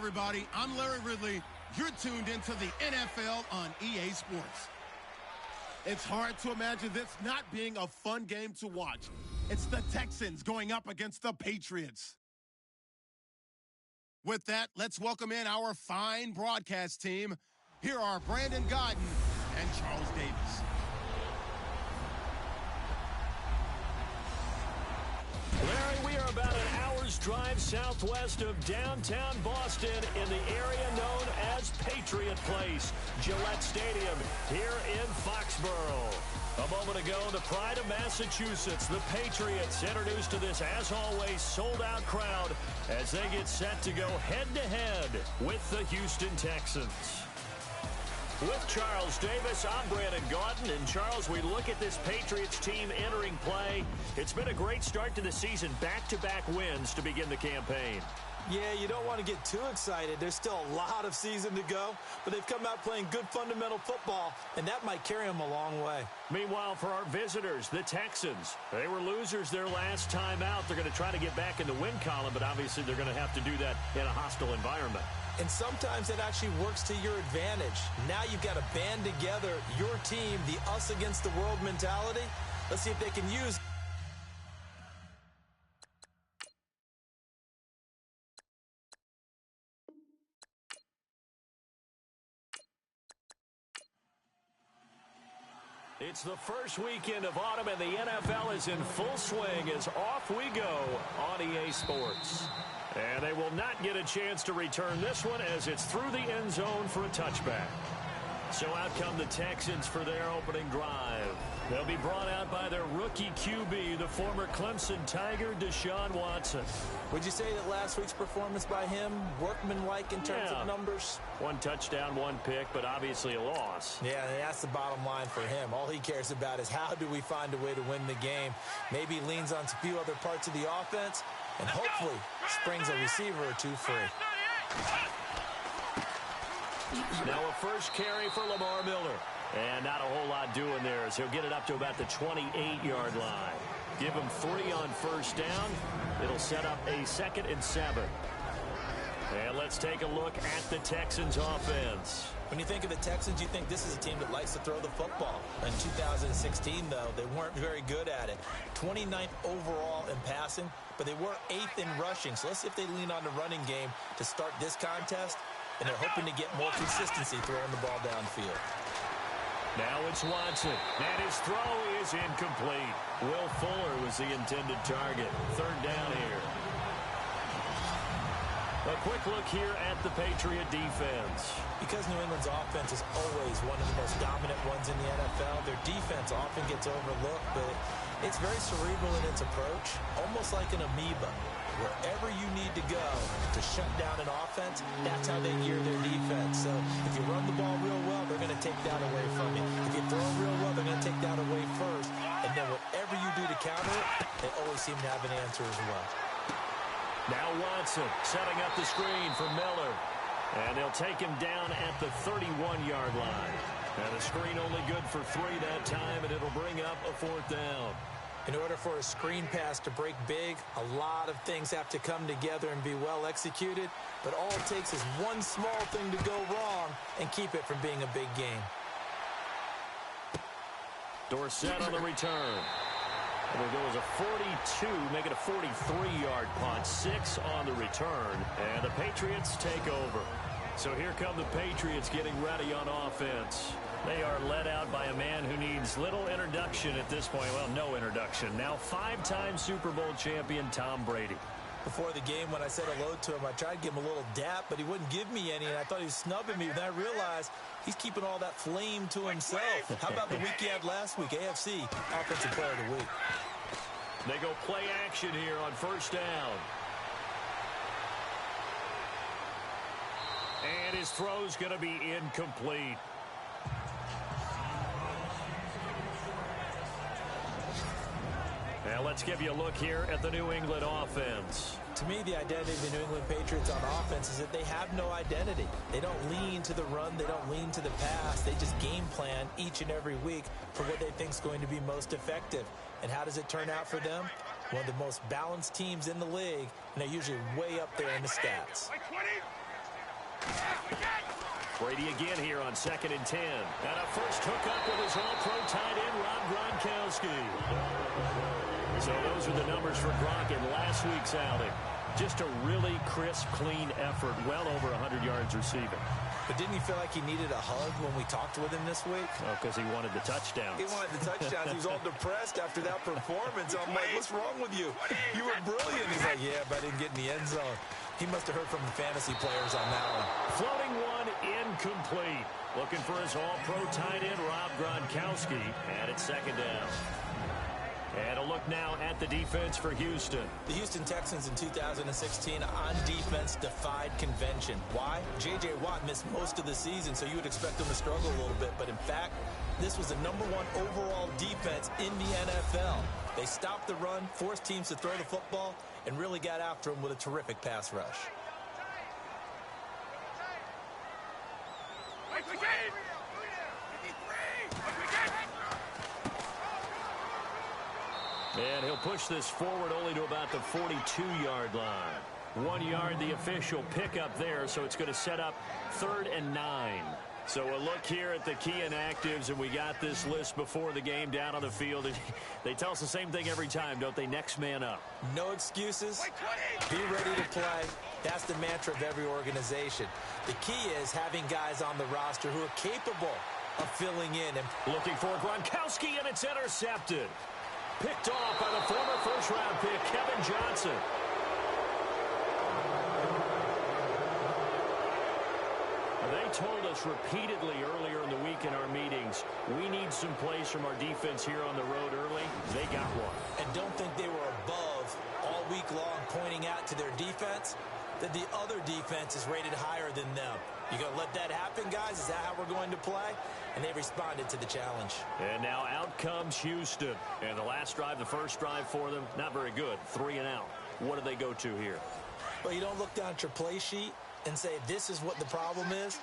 everybody. I'm Larry Ridley. You're tuned into the NFL on EA Sports. It's hard to imagine this not being a fun game to watch. It's the Texans going up against the Patriots. With that, let's welcome in our fine broadcast team. Here are Brandon Gaudin and Charles Davis. Larry, we are about an hour's drive southwest of downtown Boston in the area known as Patriot Place, Gillette Stadium, here in Foxborough. A moment ago, the pride of Massachusetts, the Patriots, introduced to this, as always, sold-out crowd as they get set to go head-to-head with the Houston Texans. With Charles Davis, I'm Brandon Gaudin. And Charles, we look at this Patriots team entering play. It's been a great start to the season, back-to-back wins to begin the campaign. Yeah, you don't want to get too excited. There's still a lot of season to go, but they've come out playing good fundamental football, and that might carry them a long way. Meanwhile, for our visitors, the Texans, they were losers their last time out. They're going to try to get back in the win column, but obviously they're going to have to do that in a hostile environment. And sometimes it actually works to your advantage. Now you've got to band together your team, the us against the world mentality. Let's see if they can use. It's the first weekend of autumn, and the NFL is in full swing as off we go on EA Sports. And they will not get a chance to return this one as it's through the end zone for a touchback. So out come the Texans for their opening drive. They'll be brought out by their rookie QB, the former Clemson Tiger, Deshaun Watson. Would you say that last week's performance by him, workmanlike in terms of numbers? One touchdown, one pick, but obviously a loss. Yeah, that's the bottom line for him. All he cares about is how do we find a way to win the game. Maybe he leans on a few other parts of the offense and hopefully springs a receiver or two free. Now a first carry for Lamar Miller. And not a whole lot doing there as he'll get it up to about the 28-yard line. Give him 3 on first down. It'll set up a 2nd and 7. And let's take a look at the Texans offense. When you think of the Texans, you think this is a team that likes to throw the football. In 2016, though, they weren't very good at it. 29th overall in passing, but they were 8th in rushing. So let's see if they lean on the running game to start this contest. And they're hoping to get more consistency throwing the ball downfield. Now it's Watson, and his throw is incomplete. Will Fuller was the intended target. 3rd down here. A quick look here at the Patriot defense. Because New England's offense is always one of the most dominant ones in the NFL, their defense often gets overlooked, but it's very cerebral in its approach, almost like an amoeba. Wherever you need to go to shut down an offense, that's how they gear their defense. So if you run the ball real well, they're going to take that away from you. If you throw real well, they're going to take that away first. And then whatever you do to counter it, they always seem to have an answer as well. Now Watson setting up the screen for Miller. And they'll take him down at the 31-yard line. And the screen only good for 3 that time, and it'll bring up a 4th down. In order for a screen pass to break big, a lot of things have to come together and be well executed. But all it takes is one small thing to go wrong and keep it from being a big game. Dorsett on the return. And there goes a 42, make it a 43-yard punt. 6 on the return. And the Patriots take over. So here come the Patriots getting ready on offense. They are led out by a man who needs little introduction at this point. Well, no introduction. Now 5-time Super Bowl champion Tom Brady. Before the game, when I said hello to him, I tried to give him a little dap, but he wouldn't give me any, and I thought he was snubbing me. Then I realized he's keeping all that flame to himself. How about the week he had last week? AFC Offensive Player of the Week. They go play action here on first down. And his throw's going to be incomplete. Now let's give you a look here at the New England offense. To me, the identity of the New England Patriots on offense is that they have no identity. They don't lean to the run. They don't lean to the pass. They just game plan each and every week for what they think is going to be most effective. And how does it turn out for them? One of the most balanced teams in the league, and they're usually way up there in the stats. Brady again here on 2nd and 10. And a first hookup with his all-pro tight end, Rob Gronkowski. So those are the numbers for Gronk in last week's outing. Just a really crisp, clean effort, well over 100 yards receiving. But didn't he feel like he needed a hug when we talked with him this week? Oh, because he wanted the touchdowns. He wanted the touchdowns. He was all depressed after that performance. I'm like, what's wrong with you? You were brilliant. He's like, yeah, but I didn't get in the end zone. He must have heard from the fantasy players on that one. Floating one, incomplete. Looking for his all-pro tight end, Rob Gronkowski. And it's 2nd down. And a look now at the defense for Houston. The Houston Texans in 2016 on defense defied convention. Why? J.J. Watt missed most of the season, so you would expect them to struggle a little bit. But in fact, this was the #1 overall defense in the NFL. They stopped the run, forced teams to throw the football, and really got after them with a terrific pass rush. And he'll push this forward only to about the 42-yard line. 1 yard, the official pickup there, so it's going to set up 3rd and 9. So a look here at the key inactives, and we got this list before the game down on the field. They tell us the same thing every time, don't they? Next man up. No excuses. Be ready to play. That's the mantra of every organization. The key is having guys on the roster who are capable of filling in. And looking for Gronkowski, and it's intercepted. Picked off by the former first-round pick, Kevin Johnson. They told us repeatedly earlier in the week in our meetings, we need some plays from our defense here on the road early. They got one. And don't think they were above all week long, pointing out to their defense that the other defense is rated higher than them. You going to let that happen, guys? Is that how we're going to play? And they responded to the challenge. And now out comes Houston. And the last drive, the first drive for them, not very good. 3 and out. What do they go to here? Well, you don't look down at your play sheet and say, this is what the problem is.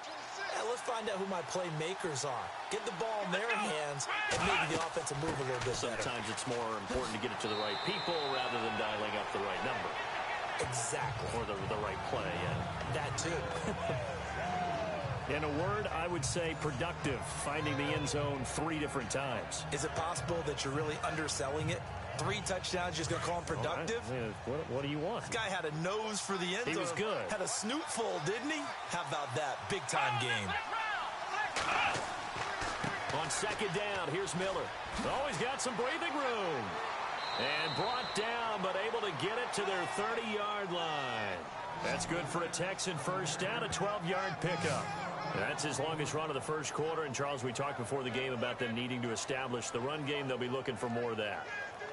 Yeah, let's find out who my playmakers are. Get the ball in their hands and maybe the offense will move a little bit better. Sometimes it's more important to get it to the right people rather than dialing up the right number. Exactly. Or the right play, yeah. That too. In a word, I would say productive, finding the end zone 3 different times. Is it possible that you're really underselling it? 3 touchdowns, just going to call him productive? Right. What do you want? This guy had a nose for the end zone. He was good. Had a snoot full, didn't he? How about that? Big-time game. On 2nd down, here's Miller. Always got some breathing room. And brought down, but able to get it to their 30-yard line. That's good for a Texan first down, a 12-yard pickup. That's his longest run of the first quarter. And, Charles, we talked before the game about them needing to establish the run game. They'll be looking for more of that.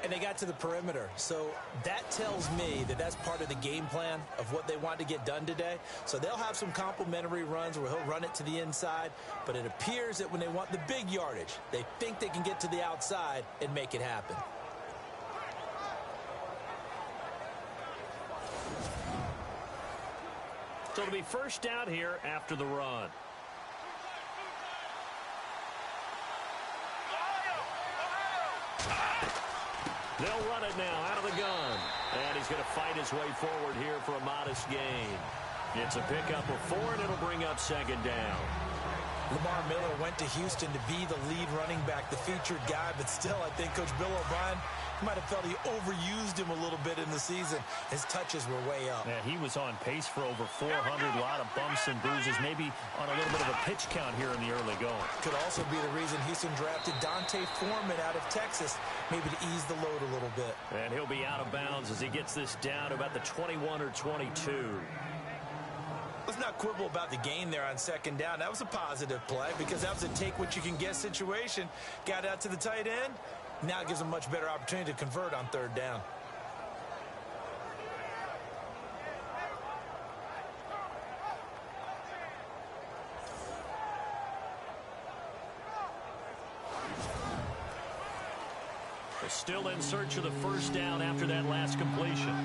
And they got to the perimeter. So that tells me that that's part of the game plan of what they want to get done today. So they'll have some complimentary runs where he'll run it to the inside. But it appears that when they want the big yardage, they think they can get to the outside and make it happen. So it'll be first down here after the run. They'll run it now out of the gun. And he's going to fight his way forward here for a modest gain. It's a pickup of 4, and it'll bring up 2nd down. Lamar Miller went to Houston to be the lead running back, the featured guy, but still I think Coach Bill O'Brien might have felt he overused him a little bit in the season. His touches were way up. Yeah, he was on pace for over 400, a lot of bumps and bruises, maybe on a little bit of a pitch count here in the early going. Could also be the reason Houston drafted Dante Foreman out of Texas, maybe to ease the load a little bit. And he'll be out of bounds as he gets this down to about the 21 or 22. Let's not quibble about the gain there on 2nd down. That was a positive play because that was a take-what-you-can-get situation. Got out to the tight end. Now it gives them a much better opportunity to convert on 3rd down. They're still in search of the first down after that last completion.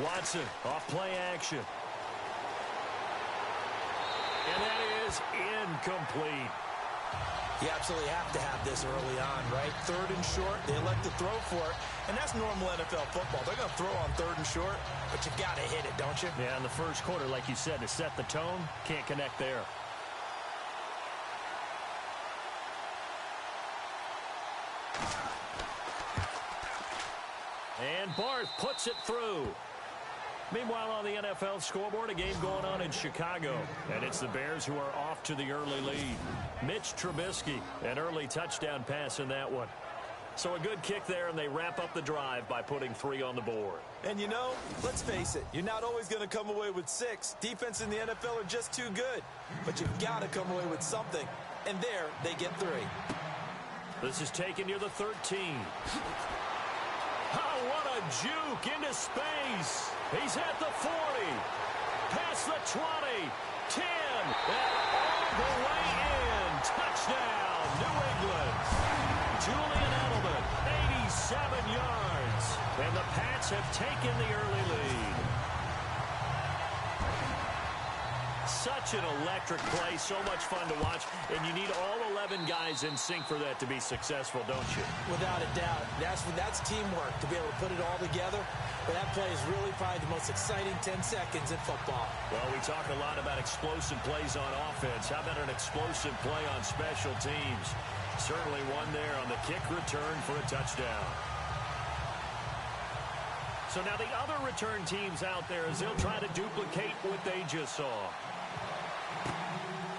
Watson off play action. And that is incomplete. You absolutely have to have this early on, right? 3rd and short, they elect to throw for it, and that's normal NFL football. They're going to throw on 3rd and short, but you've got to hit it, don't you? Yeah, in the first quarter, like you said, to set the tone, can't connect there. And Barth puts it through. Meanwhile, on the NFL scoreboard, a game going on in Chicago. And it's the Bears who are off to the early lead. Mitch Trubisky, an early touchdown pass in that one. So a good kick there, and they wrap up the drive by putting 3 on the board. And you know, let's face it, you're not always going to come away with 6. Defense in the NFL are just too good. But you've got to come away with something. And there, they get 3. This is taken near the 13. Oh, what a juke into space. He's at the 40. Past the 20. 10. And all the way in. Touchdown, New England. Julian Edelman, 87 yards. And the Pats have taken the early lead. Such an electric play, so much fun to watch, and you need all 11 guys in sync for that to be successful, don't you? Without a doubt. That's teamwork to be able to put it all together. But that play is really probably the most exciting 10 seconds in football. Well, we talk a lot about explosive plays on offense. How about an explosive play on special teams? Certainly one there on the kick return for a touchdown. So now the other return teams out there as they'll try to duplicate what they just saw.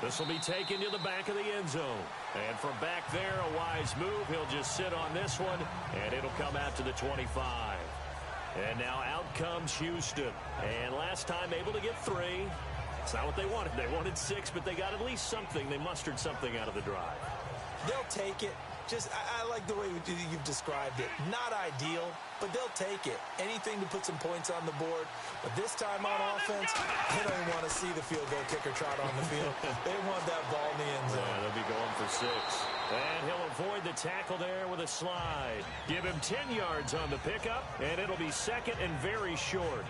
This will be taken to the back of the end zone. And from back there, a wise move. He'll just sit on this one, and it'll come out to the 25. And now out comes Houston. And last time able to get 3. It's not what they wanted. They wanted 6, but they got at least something. They mustered something out of the drive. They'll take it. I like the way you've described it. Not ideal, but they'll take it. Anything to put some points on the board. But this time on offense, they don't want to see the field goal kicker trot on the field. They want that ball in the end zone. Yeah, they'll be going for 6. And he'll avoid the tackle there with a slide. Give him 10 yards on the pickup, and it'll be 2nd and very short.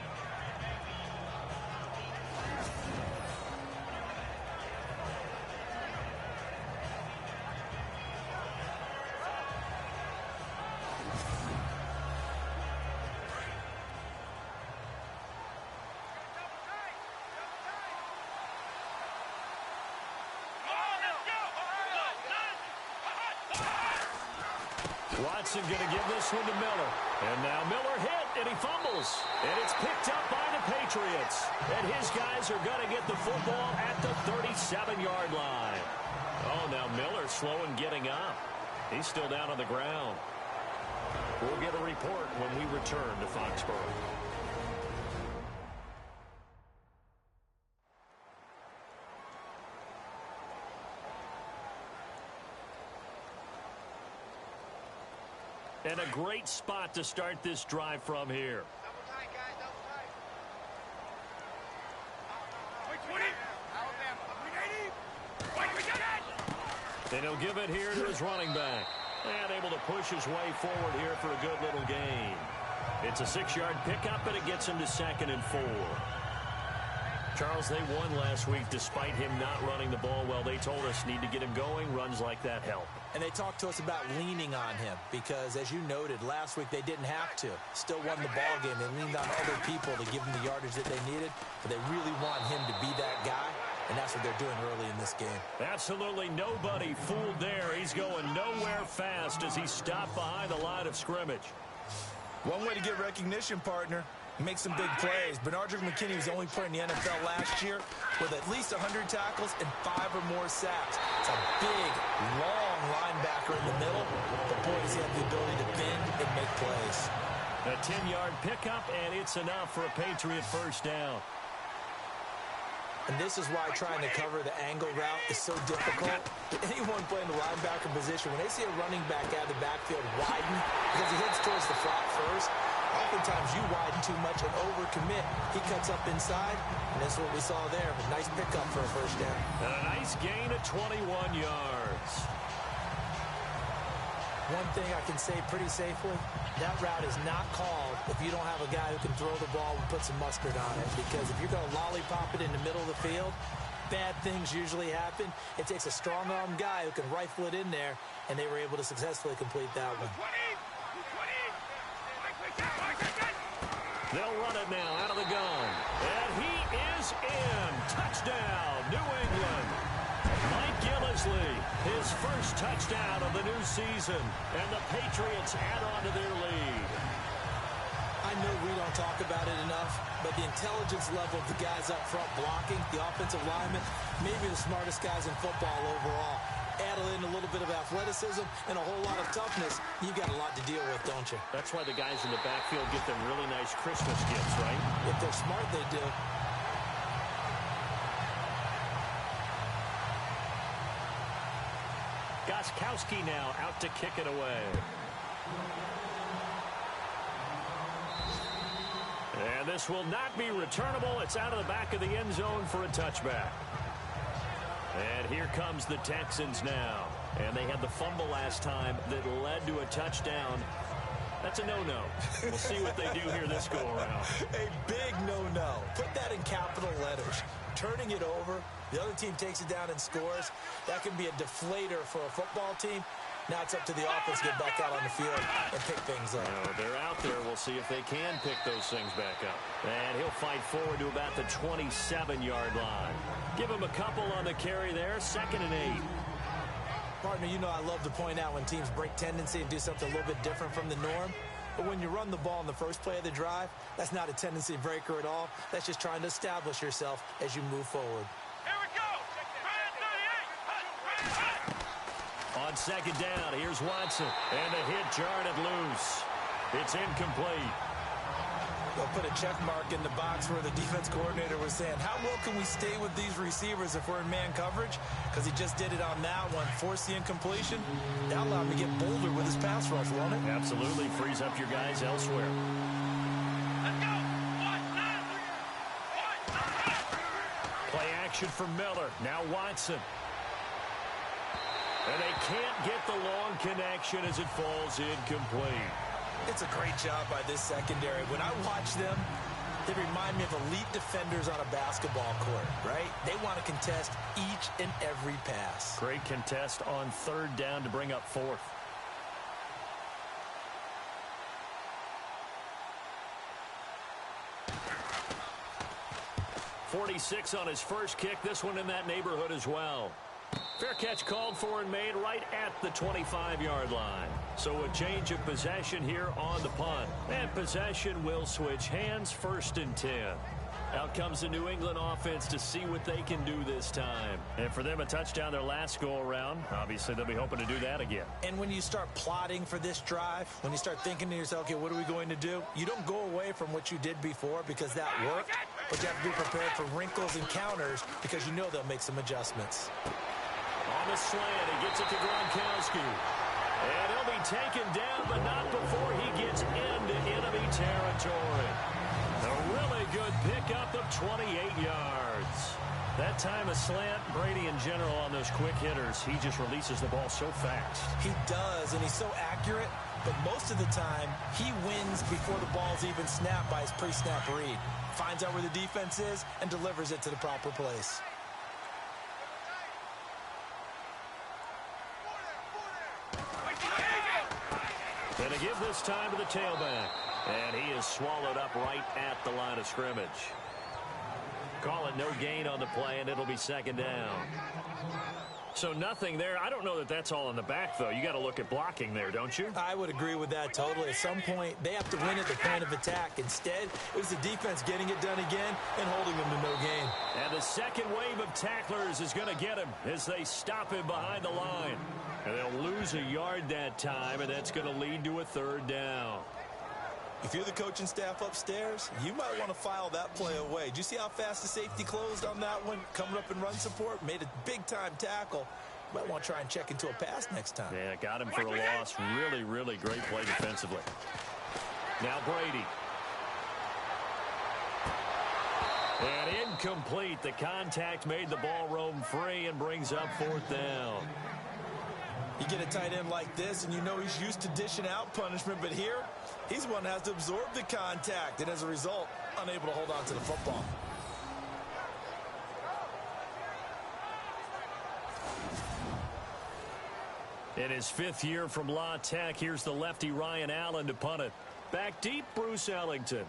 Watson going to give this one to Miller. And now Miller hit, and he fumbles. And it's picked up by the Patriots. And his guys are going to get the football at the 37-yard line. Oh, now Miller slow in getting up. He's still down on the ground. We'll get a report when we return to Foxborough. And a great spot to start this drive from here. Double tight, guys, double tight. And he'll give it here to his running back. And able to push his way forward here for a good little gain. It's a 6-yard pickup, and it gets him to 2nd and 4. Charles, they won last week despite him not running the ball well. They told us need to get him going. Runs like that help. And they talked to us about leaning on him because, as you noted, last week they didn't have to. Still won the ball game. They leaned on other people to give them the yardage that they needed, but they really want him to be that guy, and that's what they're doing early in this game. Absolutely nobody fooled there. He's going nowhere fast as he stopped behind the line of scrimmage. One way to get recognition, partner. Make some big plays. Bernardrick McKinney was the only player in the NFL last year with at least 100 tackles and 5 or more sacks. It's a big, long linebacker in the middle, but boy, does he have the ability to bend and make plays. A 10-yard pickup, and it's enough for a Patriot first down. And this is why trying to cover the angle route is so difficult. Anyone playing the linebacker position, when they see a running back out of the backfield widen because he heads towards the flat first, oftentimes you widen too much and overcommit. He cuts up inside, and that's what we saw there. A nice pickup for a first down. And a nice gain of 21 yards. One thing I can say pretty safely, that route is not called if you don't have a guy who can throw the ball and put some mustard on it. Because if you're going to lollipop it in the middle of the field, bad things usually happen. It takes a strong-arm guy who can rifle it in there, and they were able to successfully complete that one. They'll run it now out of the gun. And he is in. Touchdown, New England. Mike Gillislee, his first touchdown of the new season. And the Patriots add on to their lead. I know we don't talk about it enough, but the intelligence level of the guys up front blocking, the offensive linemen, maybe the smartest guys in football overall. Add in a little bit of athleticism and a whole lot of toughness, you've got a lot to deal with, don't you? That's why the guys in the backfield get them really nice Christmas gifts, right? If they're smart, they do. Gostkowski now out to kick it away. And this will not be returnable. It's out of the back of the end zone for a touchback. And here comes the Texans now. And they had the fumble last time that led to a touchdown. That's a no-no. We'll see what they do here this go-around. A big no-no. Put that in capital letters. Turning it over, the other team takes it down and scores. That can be a deflator for a football team. Now it's up to the offense to get back out on the field and pick things up. They're out there. We'll see if they can pick those things back up. And he'll fight forward to about the 27-yard line. Give him a couple on the carry there. 2nd and 8. Partner, you know I love to point out when teams break tendency and do something a little bit different from the norm. But when you run the ball in the first play of the drive, that's not a tendency breaker at all. That's just trying to establish yourself as you move forward. Here we go. On 2nd down, here's Watson. And the hit jarred it loose. It's incomplete. They'll put a check mark in the box where the defense coordinator was saying, how well can we stay with these receivers if we're in man coverage? Because he just did it on that one. Force the incompletion. That allowed him to get bolder with his pass rush, won't it? Absolutely. Frees up your guys elsewhere. Let's go. Play action for Miller. Now Watson. And they can't get the long connection as it falls incomplete. It's a great job by this secondary. When I watch them, they remind me of elite defenders on a basketball court, right? They want to contest each and every pass. Great contest on 3rd down to bring up 4th. .46 on his first kick. This one in that neighborhood as well. Fair catch called for and made right at the 25-yard line. So a change of possession here on the punt. And possession will switch hands. 1st and 10. Out comes the New England offense to see what they can do this time. And for them, a touchdown their last go-around. Obviously, they'll be hoping to do that again. And when you start plotting for this drive, when you start thinking to yourself, okay, what are we going to do? You don't go away from what you did before because that worked. But you have to be prepared for wrinkles and counters because you know they'll make some adjustments. On the slant, he gets it to Gronkowski. And he'll be taken down, but not before he gets into enemy territory. A really good pickup of 28 yards. That time a slant, Brady in general on those quick hitters, he just releases the ball so fast. He does, and he's so accurate, but most of the time, he wins before the ball's even snapped by his pre-snap read. Finds out where the defense is and delivers it to the proper place. And to give this time to the tailback. And he is swallowed up right at the line of scrimmage. Call it no gain on the play, and it'll be 2nd down. So nothing there. I don't know that that's all in the back, though. You got to look at blocking there, don't you? I would agree with that totally. At some point, they have to win at the point of attack. Instead, it was the defense getting it done again and holding them to no gain. And the second wave of tacklers is going to get him as they stop him behind the line. And they'll lose a yard that time, and that's going to lead to a 3rd down. If you're the coaching staff upstairs, you might want to file that play away. Did you see how fast the safety closed on that one? Coming up in run support, made a big-time tackle. You might want to try and check into a pass next time. Yeah, got him for a loss. Really, really great play defensively. Now Brady. And incomplete. The contact made the ball roam free and brings up 4th down. You get a tight end like this, and you know he's used to dishing out punishment, but here, he's one that has to absorb the contact, and as a result, unable to hold on to the football. In his 5th year from La Tech, here's the lefty Ryan Allen to punt it. Back deep, Bruce Ellington.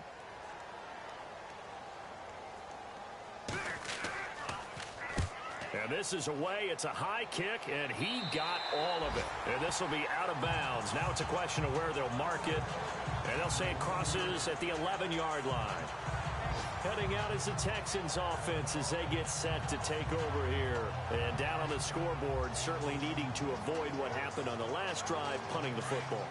And this is away. It's a high kick, and he got all of it. And this will be out of bounds. Now it's a question of where they'll mark it. And they'll say it crosses at the 11-yard line. Heading out is the Texans offense as they get set to take over here. And down on the scoreboard, certainly needing to avoid what happened on the last drive, punting the football.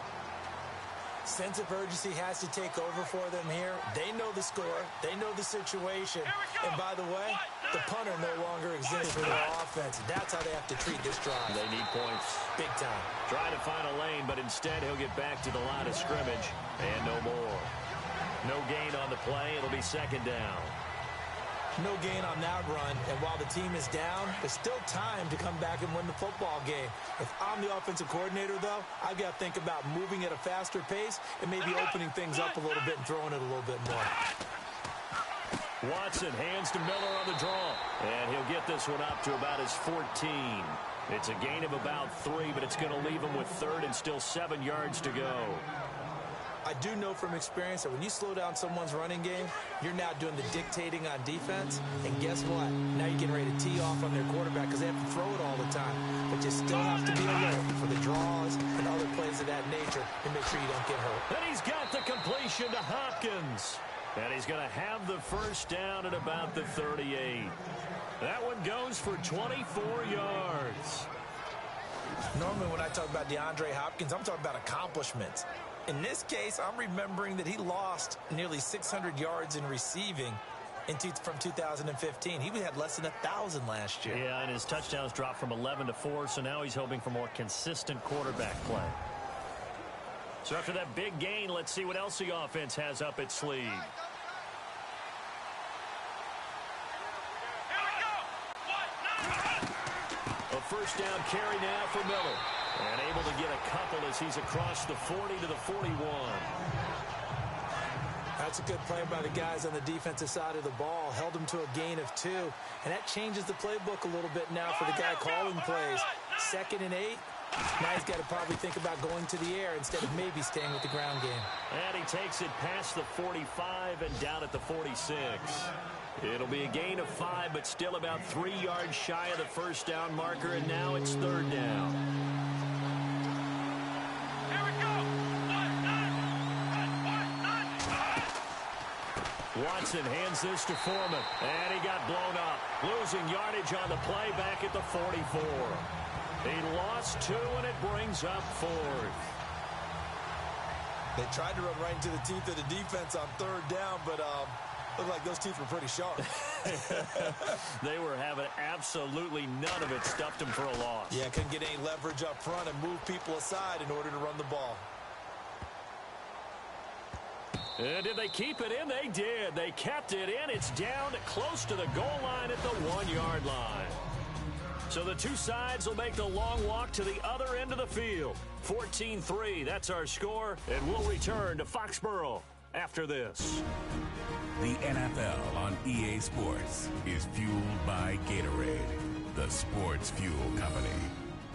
Sense of urgency has to take over for them here. They know the score. They know the situation. And by the way, the punter no longer exists for their offense. That's how they have to treat this drive. They need points. Big time. Trying to find a lane, but instead he'll get back to the line of scrimmage. And no more. No gain on the play. It'll be 2nd down. No gain on that run, and while the team is down, there's still time to come back and win the football game. If I'm the offensive coordinator, though, I've got to think about moving at a faster pace and maybe opening things up a little bit and throwing it a little bit more. Watson hands to Miller on the draw, and he'll get this one up to about his 14. It's a gain of about 3, but it's going to leave him with 3rd and still 7 yards to go. I do know from experience that when you slow down someone's running game, you're now doing the dictating on defense. And guess what? Now you're getting ready to tee off on their quarterback because they have to throw it all the time. But you still have to be alert for the draws and other plays of that nature to make sure you don't get hurt. And he's got the completion to Hopkins. And he's going to have the 1st down at about the 38. That one goes for 24 yards. Normally when I talk about DeAndre Hopkins, I'm talking about accomplishments. In this case, I'm remembering that he lost nearly 600 yards in receiving from 2015. He had less than 1,000 last year. Yeah, and his touchdowns dropped from 11 to 4, so now he's hoping for more consistent quarterback play. So after that big gain, let's see what else the offense has up its sleeve. A 1st down carry now for Miller. And able to get a couple as he's across the 40 to the 41. That's a good play by the guys on the defensive side of the ball. Held him to a gain of 2. And that changes the playbook a little bit now for the guy calling plays. 2nd and 8. Now he's got to probably think about going to the air instead of maybe staying with the ground game. And he takes it past the 45 and down at the 46. It'll be a gain of 5, but still about 3 yards shy of the 1st down marker, and now it's 3rd down. Watson hands this to Foreman, and he got blown up. Losing yardage on the play back at the 44. He lost 2, and it brings up 4th. They tried to run right into the teeth of the defense on 3rd down, but looked like those teeth were pretty sharp. They were having absolutely none of it. Stuffed them for a loss. Yeah, couldn't get any leverage up front and move people aside in order to run the ball. And did they keep it in? They did. They kept it in. It's down close to the goal line at the 1-yard line. So the two sides will make the long walk to the other end of the field. 14-3, that's our score, and we'll return to Foxborough after this. The NFL on EA Sports is fueled by Gatorade, the sports fuel company.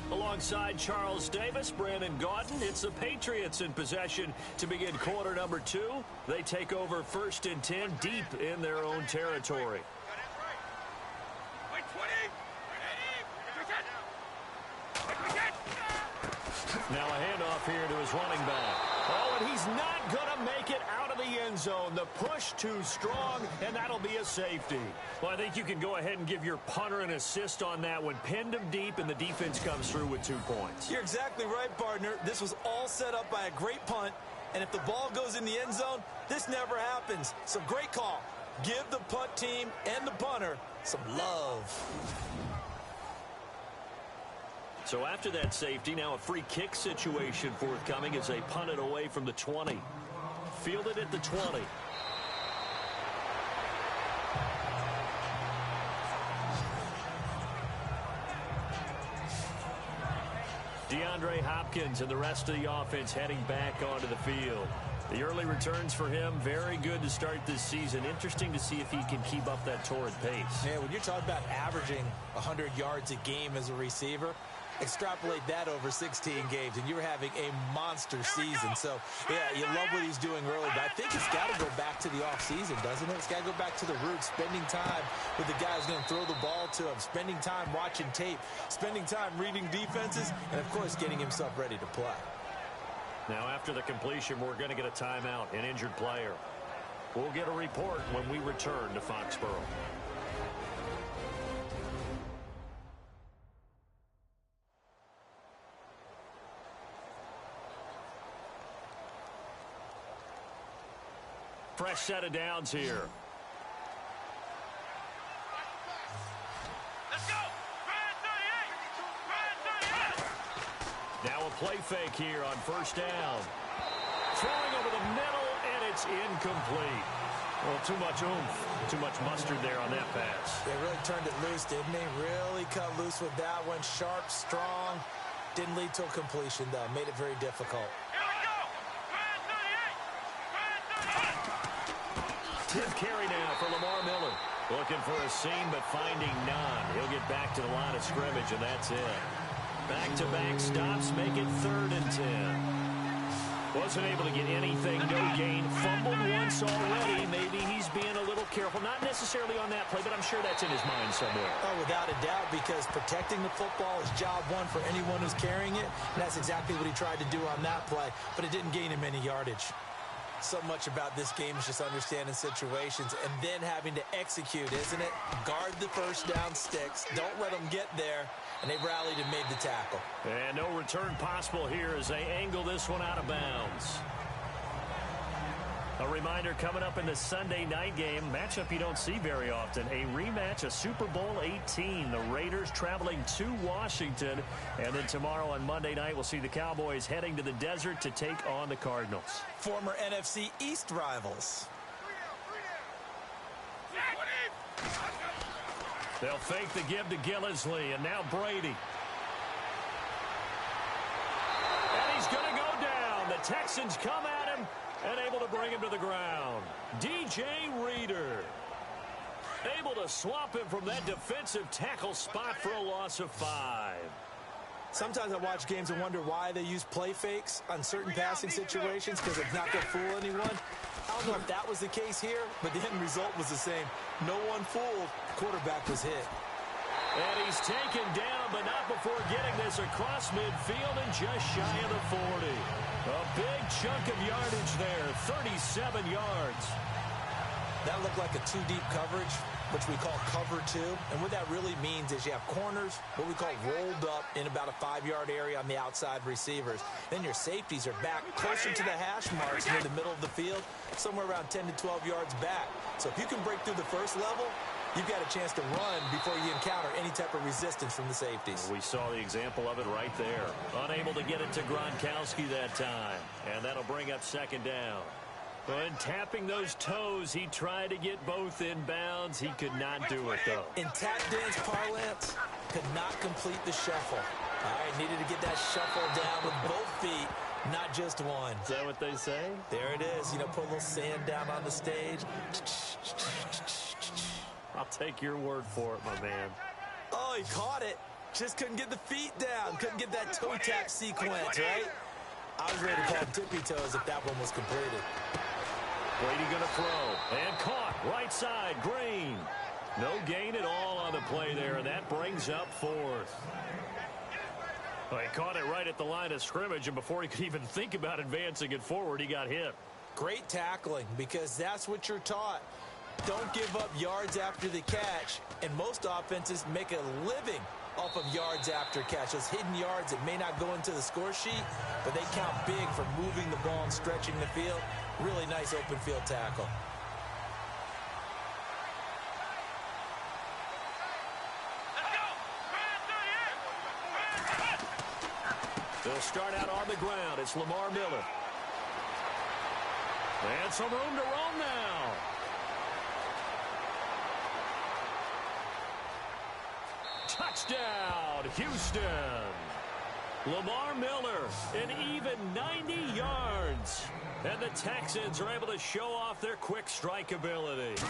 Alongside Charles Davis, Brandon Gaudin, it's the Patriots in possession to begin quarter number 2. They take over 1st and 10 deep in their own territory. Now a handoff here to his running back. Oh, and he's not going to make it out of the end zone. The push too strong, and that'll be a safety. Well, I think you can go ahead and give your punter an assist on that one. Pinned him deep, and the defense comes through with 2 points. You're exactly right, partner. This was all set up by a great punt, and if the ball goes in the end zone, this never happens. So great call. Give the punt team and the punter some love. So after that safety, now a free kick situation forthcoming as they punt it away from the 20. Fielded at the 20. DeAndre Hopkins and the rest of the offense heading back onto the field. The early returns for him, very good to start this season. Interesting to see if he can keep up that torrid pace. Yeah, when you're talking about averaging 100 yards a game as a receiver, Extrapolate that over 16 games, and you're having a monster season. So, yeah, you love what he's doing early, but I think it's got to go back to the offseason, doesn't it? It's got to go back to the roots, spending time with the guy who's going to throw the ball to him, spending time watching tape, spending time reading defenses, and, of course, getting himself ready to play. Now, after the completion, we're going to get a timeout, an injured player. We'll get a report when we return to Foxborough. Fresh set of downs here. Let's go! Brad 38! Now a play fake here on first down. Throwing over the middle, and it's incomplete. Well, too much oomph, too much mustard there on that pass. They really turned it loose, didn't they? Really cut loose with that one. Sharp, strong. Didn't lead to a completion, though. Made it very difficult. Here we go! Brad 38! Brad 38! 10th carry now for Lamar Miller. Looking for a seam, but finding none. He'll get back to the line of scrimmage, and that's it. Back-to-back stops make it 3rd and 10. Wasn't able to get anything, no gain. Fumbled once already. Maybe he's being a little careful. Not necessarily on that play, but I'm sure that's in his mind somewhere. Oh, without a doubt, because protecting the football is job one for anyone who's carrying it. And that's exactly what he tried to do on that play, but it didn't gain him any yardage. So much about this game is just understanding situations and then having to execute, isn't it? Guard the first down sticks. Don't let them get there. And they rallied and made the tackle. And no return possible here as they angle this one out of bounds. A reminder coming up in the Sunday night game, matchup you don't see very often, a rematch of Super Bowl 18. The Raiders traveling to Washington. And then tomorrow on Monday night, we'll see the Cowboys heading to the desert to take on the Cardinals. Former NFC East rivals. They'll fake the give to Gillislee, and now Brady. And he's going to go down. The Texans come at him and able to bring him to the ground. DJ Reader able to swap him from that defensive tackle spot for a loss of 5. Sometimes I watch games and wonder why they use play fakes on certain passing situations, because it's not going to fool anyone. I don't know if that was the case here, but the end result was the same. No one fooled. Quarterback was hit. And he's taken down, but not before getting this across midfield and just shy of the 40. A big chunk of yardage there, 37 yards. That looked like a two-deep coverage, which we call cover two. And what that really means is you have corners, what we call rolled up in about a 5-yard area on the outside receivers. Then your safeties are back closer to the hash marks near the middle of the field, somewhere around 10 to 12 yards back. So if you can break through the first level, you've got a chance to run before you encounter any type of resistance from the safeties. We saw the example of it right there. Unable to get it to Gronkowski that time. And that'll bring up 2nd down. When tapping those toes, he tried to get both in bounds. He could not do it, though. In tap dance parlance, could not complete the shuffle. All right, needed to get that shuffle down with both feet, not just one. Is that what they say? There it is. You know, put a little sand down on the stage. I'll take your word for it, my man. Oh, he caught it. Just couldn't get the feet down. Couldn't get that toe tap sequence, right? I was ready to call him tippy toes if that one was completed. Brady going to throw. And caught. Right side, Green. No gain at all on the play there, and that brings up 4th. Well, he caught it right at the line of scrimmage, and before he could even think about advancing it forward, he got hit. Great tackling, because that's what you're taught. Don't give up yards after the catch, and most offenses make a living off of yards after catch. Those hidden yards that may not go into the score sheet, but they count big for moving the ball and stretching the field. Really nice open field tackle. Let's go! Brad 38! They'll start out on the ground. It's Lamar Miller. And some room to roam now. Touchdown, Houston. Lamar Miller, an even 90 yards. And the Texans are able to show off their quick strike ability.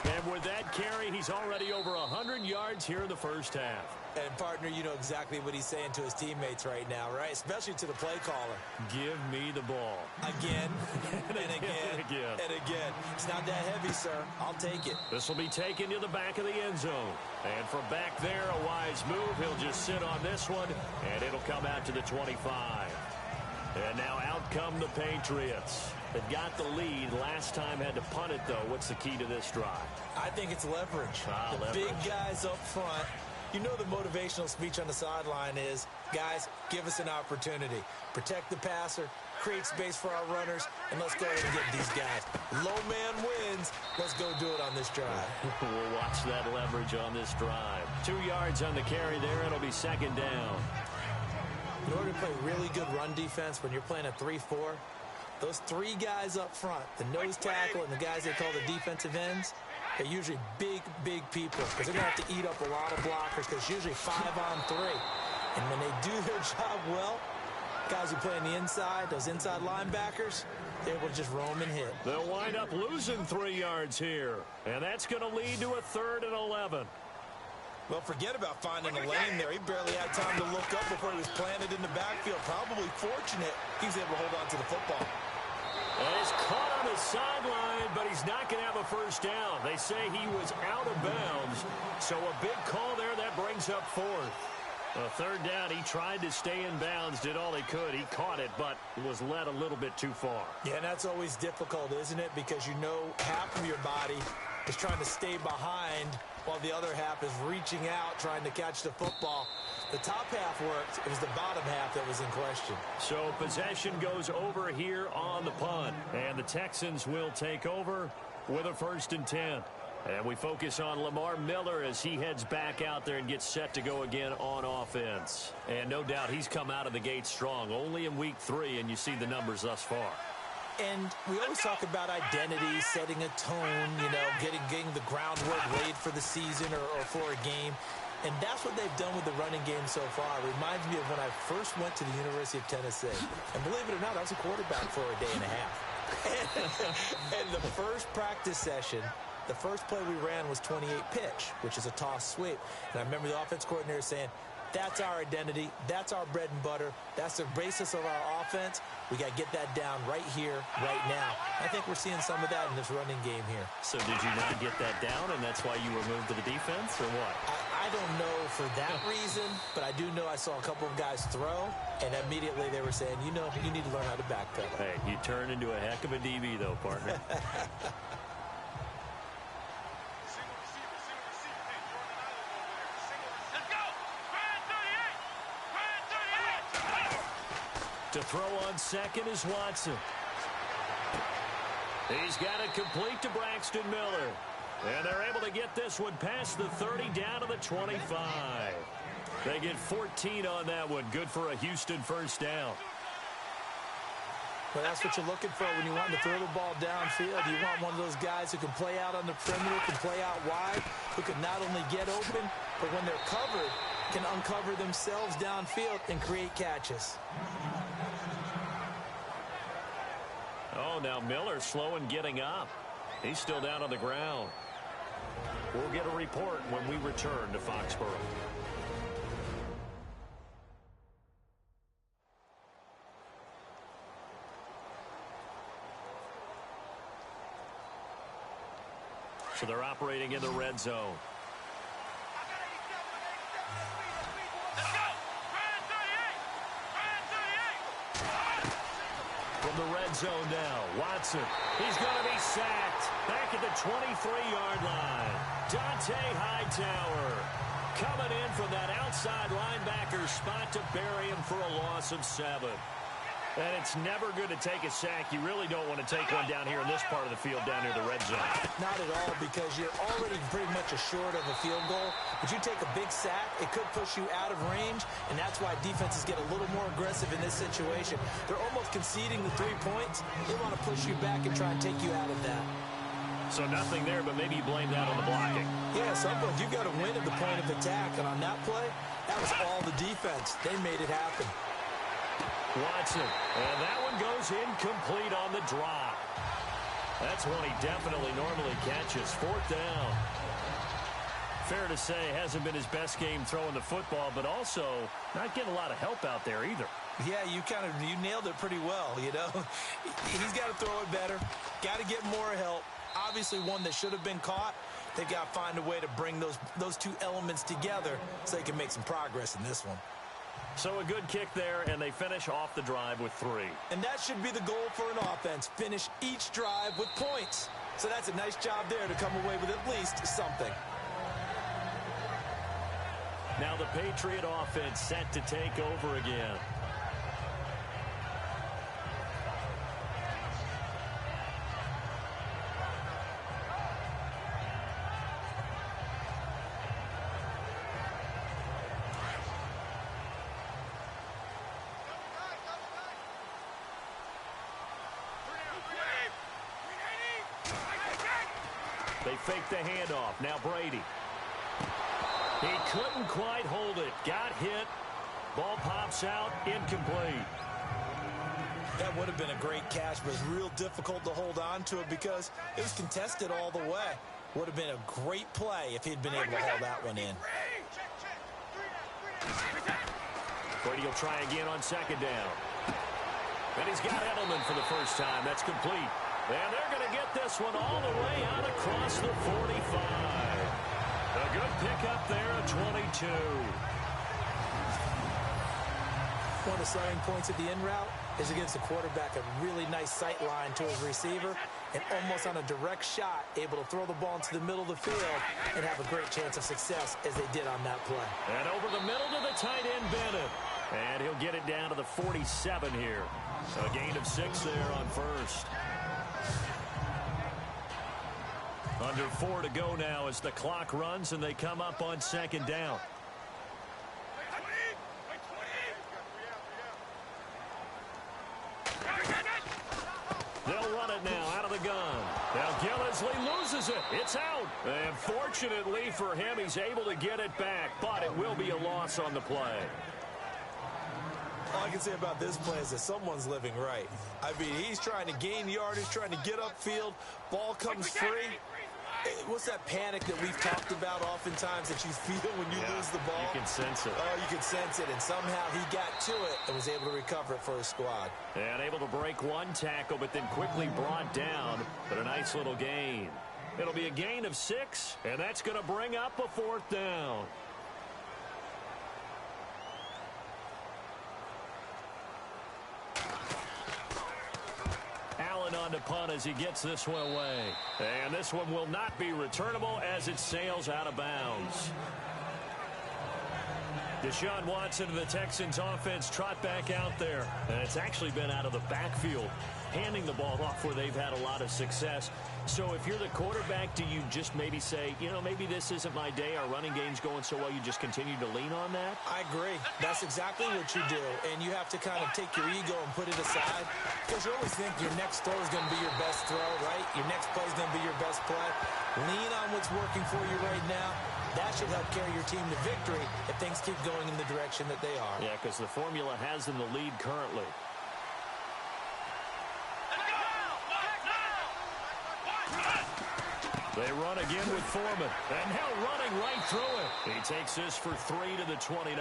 And with that carry, he's already over 100 yards here in the first half. And, partner, you know exactly what he's saying to his teammates right now, right? Especially to the play caller. Give me the ball. Again, and again, and again. It's not that heavy, sir. I'll take it. This will be taken to the back of the end zone. And from back there, a wise move. He'll just sit on this one, and it'll come out to the 25. And now out come the Patriots. They've got the lead. Last time had to punt it, though. What's the key to this drive? I think it's leverage. Big guys up front. You know the motivational speech on the sideline is, guys, give us an opportunity. Protect the passer, create space for our runners, and let's go ahead and get these guys. Low man wins. Let's go do it on this drive. We'll watch that leverage on this drive. 2 yards on the carry there. It'll be second down. In order to play really good run defense when you're playing a 3-4, those three guys up front, the nose tackle and the guys they call the defensive ends, they're usually big people because they're going to have to eat up a lot of blockers because it's usually 5-on-3. And when they do their job well, guys who play on the inside, those inside linebackers, they're able to just roam and hit. They'll wind up losing 3 yards here, and that's going to lead to a 3rd and 11. Well, forget about finding a lane there. He barely had time to look up before he was planted in the backfield. Probably fortunate he's able to hold on to the football. And he's caught on the sideline, but he's not going to have a first down. They say he was out of bounds, so a big call there. That brings up 4th. A 3rd down, he tried to stay in bounds, did all he could. He caught it, but was led a little bit too far. Yeah, and that's always difficult, isn't it? Because you know half of your body is trying to stay behind while the other half is reaching out, trying to catch the football. The top half worked. It was the bottom half that was in question. So possession goes over here on the punt. And the Texans will take over with a 1st and 10. And we focus on Lamar Miller as he heads back out there and gets set to go again on offense. And no doubt he's come out of the gate strong. Only in week 3, and you see the numbers thus far. And we always talk about identity, setting a tone, you know, getting the groundwork laid for the season or for a game. And that's what they've done with the running game so far. It reminds me of when I first went to the University of Tennessee. And believe it or not, I was a quarterback for a day and a half. And the first practice session, the first play we ran was 28 pitch, which is a toss sweep. And I remember the offense coordinator saying, that's our identity. That's our bread and butter. That's the basis of our offense. We got to get that down right here, right now. I think we're seeing some of that in this running game here. So did you not get that down, and that's why you were moved to the defense, or what? I don't know for that reason, but I do know I saw a couple of guys throw, and immediately they were saying, you know, you need to learn how to backpedal. Hey, you turn into a heck of a DB, though, partner. To throw on second is Watson. He's got it complete to Braxton Miller. And they're able to get this one past the 30 down to the 25. They get 14 on that one. Good for a Houston first down. Well, that's what you're looking for when you want to throw the ball downfield. You want one of those guys who can play out on the perimeter, can play out wide, who can not only get open, but when they're covered, can uncover themselves downfield and create catches. Oh, now Miller slow in getting up. He's still down on the ground. We'll get a report when we return to Foxborough. So they're operating in the red zone. From the red zone now, Watson. He's going to be sacked back at the 23-yard line. Dante Hightower coming in from that outside linebacker spot to bury him for a loss of 7. And it's never good to take a sack. You really don't want to take one down here in this part of the field down near the red zone. Not at all, because you're already pretty much assured of a field goal. But you take a big sack, it could push you out of range, and that's why defenses get a little more aggressive in this situation. They're almost conceding the 3 points. They want to push you back and try and take you out of that. So nothing there, but maybe you blame that on the blocking. Yeah, sometimes you've got to win at the point of attack, and on that play, that was all the defense. They made it happen. Watson, and that one goes incomplete on the drop. That's one he definitely normally catches. 4th down. Fair to say, hasn't been his best game throwing the football, but also not getting a lot of help out there either. Yeah, you nailed it pretty well, you know. He's got to throw it better, got to get more help. Obviously one that should have been caught. They've got to find a way to bring those two elements together so they can make some progress in this one. So a good kick there, and they finish off the drive with 3. And that should be the goal for an offense, finish each drive with points. So that's a nice job there to come away with at least something. Now the Patriot offense set to take over again. They fake the handoff. Now Brady. He couldn't quite hold it. Got hit. Ball pops out. Incomplete. That would have been a great catch, but it's real difficult to hold on to it because it was contested all the way. Would have been a great play if he'd been able to hold that one in. Brady will try again on 2nd down. And he's got Edelman for the first time. That's complete. And they're going to get this one all the way out across the 45. A good pickup there at 22. One of the starting points of the in route is against the quarterback, a really nice sight line to his receiver, and almost on a direct shot, able to throw the ball into the middle of the field and have a great chance of success as they did on that play. And over the middle to the tight end, Bennett. And he'll get it down to the 47 here. A gain of 6 there on 1st. Under 4 to go now as the clock runs and they come up on 2nd down. They'll run it now out of the gun. Now Gillislee loses it. It's out. And fortunately for him, he's able to get it back, but it will be a loss on the play. All I can say about this play is that someone's living right. I mean, he's trying to gain yardage, trying to get upfield. Ball comes free. What's that panic that we've talked about oftentimes that you feel when you lose the ball? You can sense it. Oh, you can sense it. And somehow he got to it and was able to recover it for his squad. And able to break one tackle, but then quickly brought down. But a nice little gain. It'll be a gain of 6, and that's going to bring up a 4th down. Allen on to punt as he gets this one away. And this one will not be returnable as it sails out of bounds. Deshaun Watson of the Texans offense trot back out there. And it's actually been out of the backfield, handing the ball off where they've had a lot of success. So if you're the quarterback, do you just maybe say, you know, maybe this isn't my day, our running game's going so well, you just continue to lean on that? I agree. That's exactly what you do. And you have to kind of take your ego and put it aside because you always think your next throw is going to be your best throw, right? Your next play is going to be your best play. Lean on what's working for you right now. That should help carry your team to victory if things keep going in the direction that they are. Yeah, because the formula has them the lead currently. They run again with Foreman. And now running right through it. He takes this for 3 to the 29.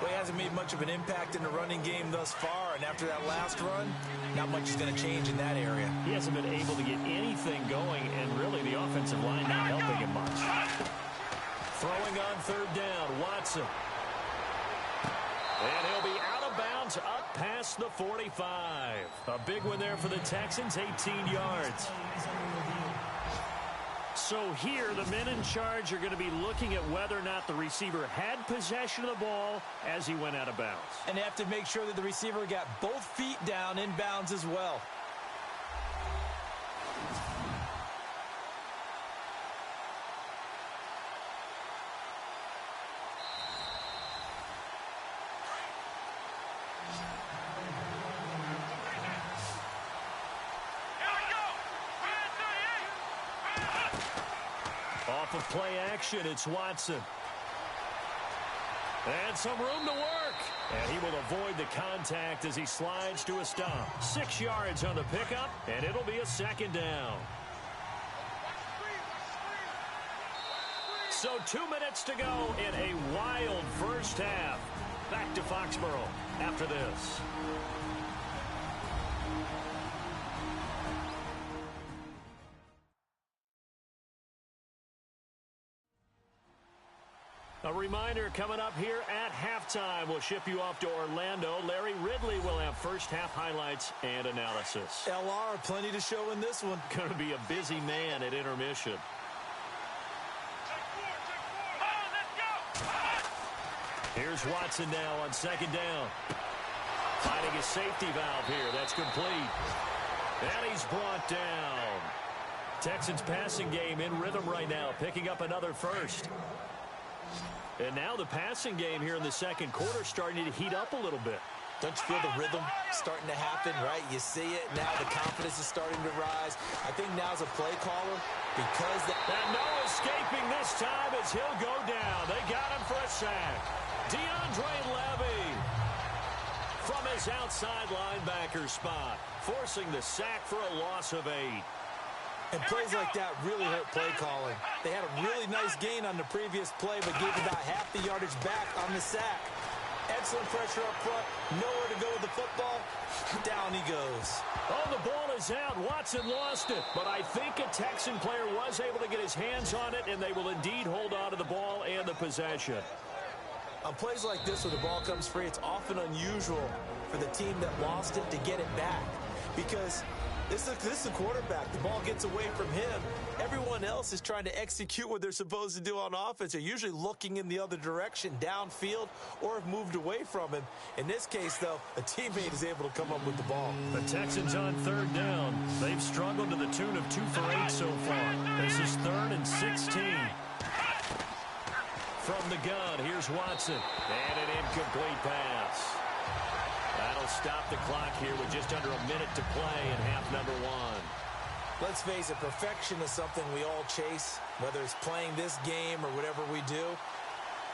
Well, he hasn't made much of an impact in the running game thus far, and after that last run, not much is going to change in that area. He hasn't been able to get anything going, and really the offensive line not helping him much. Throwing on 3rd down, Watson. And he'll be out of bounds up past the 45. A big one there for the Texans, 18 yards. So here, the men in charge are going to be looking at whether or not the receiver had possession of the ball as he went out of bounds. And they have to make sure that the receiver got both feet down in bounds as well. Off of play action, it's Watson. And some room to work. And he will avoid the contact as he slides to a stop. 6 yards on the pickup, and it'll be a second down. So 2 minutes to go in a wild first half. Back to Foxborough after this. A reminder coming up here at halftime. We'll ship you off to Orlando. Larry Ridley will have first half highlights and analysis. LR, plenty to show in this one. Going to be a busy man at intermission. Here's Watson now on second down. Finding a safety valve here. That's complete. And he's brought down. Texans passing game in rhythm right now, picking up another first. And now the passing game here in the second quarter starting to heat up a little bit. Don't you feel the rhythm starting to happen, right? You see it. Now the confidence is starting to rise. I think now's a play caller because... And no escaping this time as he'll go down. They got him for a sack. DeAndre Levy from his outside linebacker spot, forcing the sack for a loss of 8. And plays like that really hurt play calling. They had a really nice gain on the previous play, but gave about half the yardage back on the sack. Excellent pressure up front. Nowhere to go with the football. Down he goes. Oh, the ball is out. Watson lost it. But I think a Texan player was able to get his hands on it, and they will indeed hold on to the ball and the possession. On plays like this where the ball comes free, it's often unusual for the team that lost it to get it back. Because this is the quarterback. The ball gets away from him. Everyone else is trying to execute what they're supposed to do on offense. They're usually looking in the other direction, downfield, or have moved away from him. In this case, though, a teammate is able to come up with the ball. The Texans on third down. They've struggled to the tune of 2 for 8 so far. This is 3rd and 16. From the gun, here's Watson. And an incomplete pass. That'll stop the clock here with just under a minute to play in half number 1. Let's face it, perfection is something we all chase, whether it's playing this game or whatever we do.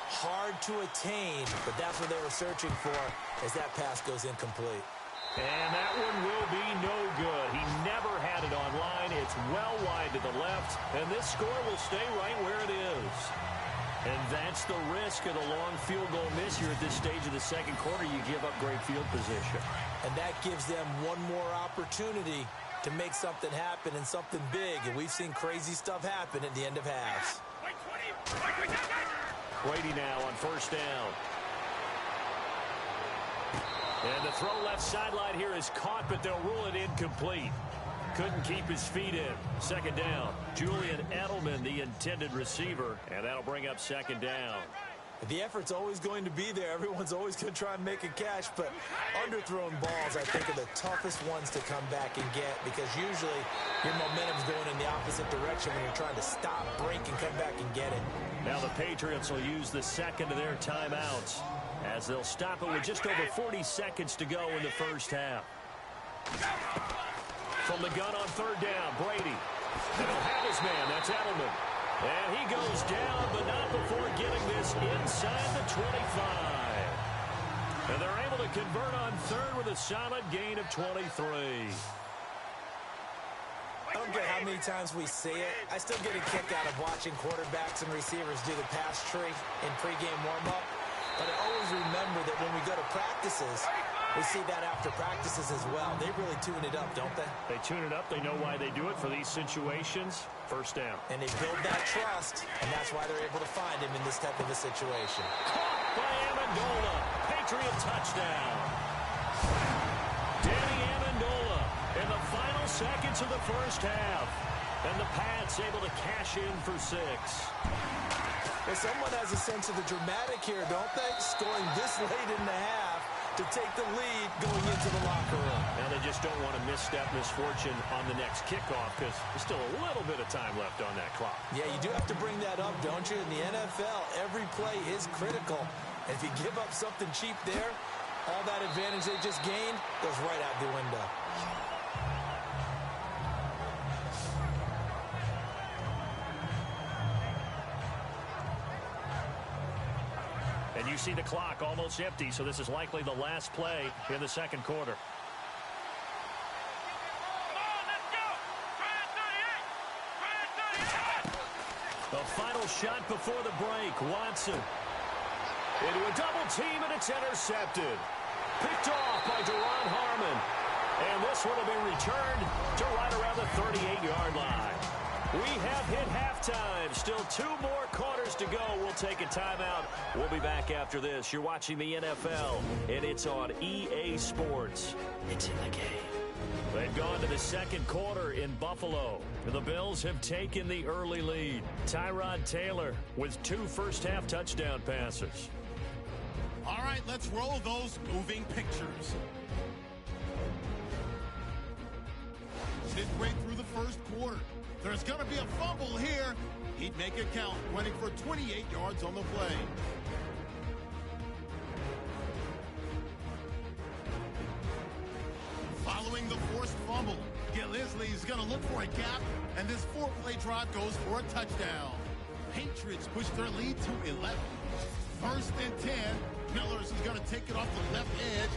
Hard to attain, but that's what they were searching for as that pass goes incomplete. And that one will be no good. He never had it on line. It's well wide to the left, and this score will stay right where it is. And that's the risk of the long field goal miss here at this stage of the second quarter. You give up great field position. And that gives them one more opportunity to make something happen and something big. And we've seen crazy stuff happen at the end of halves. Brady now on first down. And the throw left sideline here is caught, but they'll rule it incomplete. Couldn't keep his feet in. Second down. Julian Edelman, the intended receiver, and that'll bring up second down. The effort's always going to be there. Everyone's always going to try and make a catch, but underthrown balls, I think, are the toughest ones to come back and get because usually your momentum's going in the opposite direction when you're trying to stop, break, and come back and get it. Now the Patriots will use the second of their timeouts as they'll stop it with just over 40 seconds to go in the first half. From the gun on third down, Brady. And he'll have his man. That's Edelman. And he goes down, but not before getting this inside the 25. And they're able to convert on third with a solid gain of 23. I don't care how many times we see it. I still get a kick out of watching quarterbacks and receivers do the pass tree in pregame warm-up. But I always remember that when we go to practices, we see that after practices as well. They really tune it up, don't they? They tune it up. They know why they do it for these situations. First down. And they build that trust, and that's why they're able to find him in this type of a situation. Caught by Amendola. Patriot touchdown. Danny Amendola in the final seconds of the first half. And the Pats able to cash in for 6. Well, someone has a sense of the dramatic here, don't they? Scoring this late in the half to take the lead going into the locker room. Now they just don't want to misstep misfortune on the next kickoff because there's still a little bit of time left on that clock. Yeah, you do have to bring that up, don't you? In the NFL, every play is critical. And if you give up something cheap there, all that advantage they just gained goes right out the window. And you see the clock almost empty, so this is likely the last play in the second quarter. The final shot before the break. Watson into a double team, and it's intercepted. Picked off by Duron Harmon. And this one will be returned to right around the 38-yard line. We have hit halftime. Still 2 more quarters to go. We'll take a timeout. We'll be back after this. You're watching the NFL, and it's on EA Sports. It's in the game. They've gone to the second quarter in Buffalo. The Bills have taken the early lead. Tyrod Taylor with 2 first-half touchdown passes. All right, let's roll those moving pictures. Midway through the first quarter, there's going to be a fumble here. He'd make it count, running for 28 yards on the play. Following the forced fumble, Gillislee is going to look for a gap, and this 4-play drive goes for a touchdown. Patriots push their lead to 11. First and 10, Millers is going to take it off the left edge,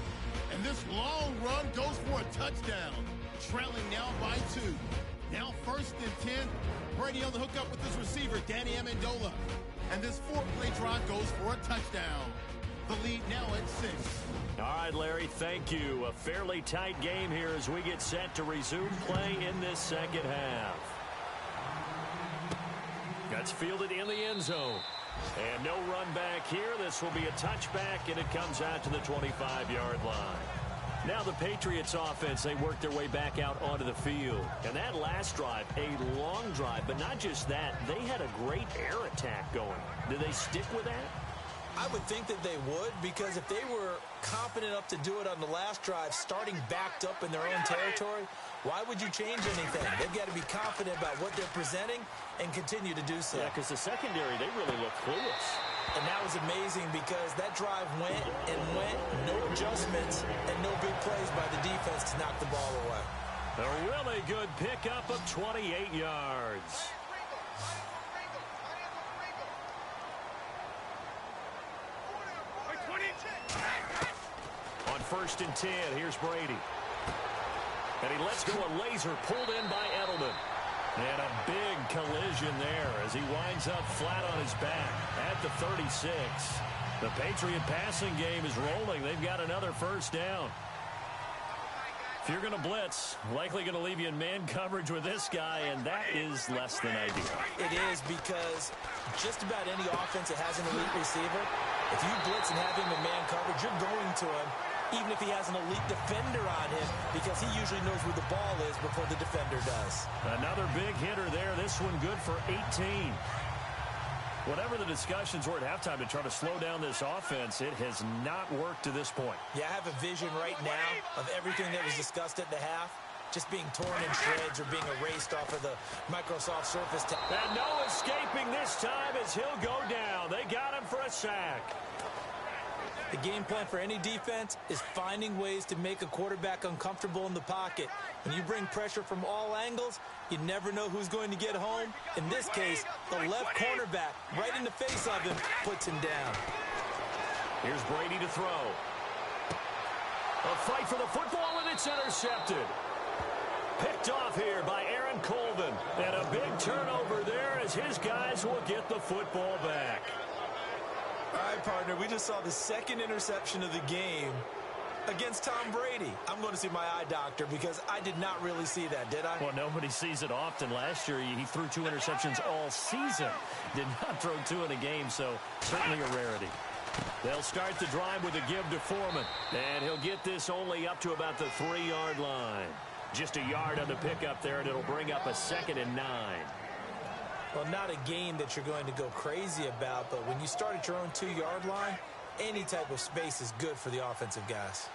and this long run goes for a touchdown. Trailing now by 2. Now first and 10, Brady on the hookup with his receiver, Danny Amendola. And this 4-play drive goes for a touchdown. The lead now at 6. All right, Larry, thank you. A fairly tight game here as we get set to resume play in this second half. That's fielded in the end zone. And no run back here. This will be a touchback, and it comes out to the 25-yard line. Now the Patriots offense, they work their way back out onto the field. And that last drive, a long drive, but not just that. They had a great air attack going. Do they stick with that? I would think that they would, because if they were confident enough to do it on the last drive, starting backed up in their own territory, why would you change anything? They've got to be confident about what they're presenting and continue to do so. Yeah, because the secondary, they really look clueless. And that was amazing because that drive went and went, no adjustments, and no big plays by the defense to knock the ball away. A really good pickup of 28 yards. On first and 10, here's Brady. And he lets go a laser pulled in by Edelman. And a big collision there as he winds up flat on his back at the 36. The Patriot passing game is rolling. They've got another first down. If you're going to blitz, likely going to leave you in man coverage with this guy, and that is less than ideal. It is, because just about any offense that has an elite receiver, if you blitz and have him in man coverage, you're going to him, even if he has an elite defender on him, because he usually knows where the ball is before the defender does. Another big hitter there. This one good for 18. Whatever the discussions were at halftime to try to slow down this offense, it has not worked to this point. Yeah, I have a vision right now of everything that was discussed at the half just being torn in shreds or being erased off of the Microsoft Surface. And no escaping this time as he'll go down. They got him for a sack. The game plan for any defense is finding ways to make a quarterback uncomfortable in the pocket. When you bring pressure from all angles, you never know who's going to get home. In this case, the left cornerback, right in the face of him, puts him down. Here's Brady to throw. A fight for the football, and it's intercepted. Picked off here by Aaron Colvin. And a big turnover there as his guys will get the football back. All right, partner, we just saw the second interception of the game against Tom Brady. I'm going to see my eye doctor because I did not really see that, did I? Well, nobody sees it often. Last year, he threw 2 interceptions all season. Did not throw 2 in a game, so certainly a rarity. They'll start the drive with a give to Foreman, and he'll get this only up to about the 3-yard line. Just a yard on the pickup there, and it'll bring up a 2nd and 9. Well, not a game that you're going to go crazy about, but when you start at your own 2-yard line, any type of space is good for the offensive guys.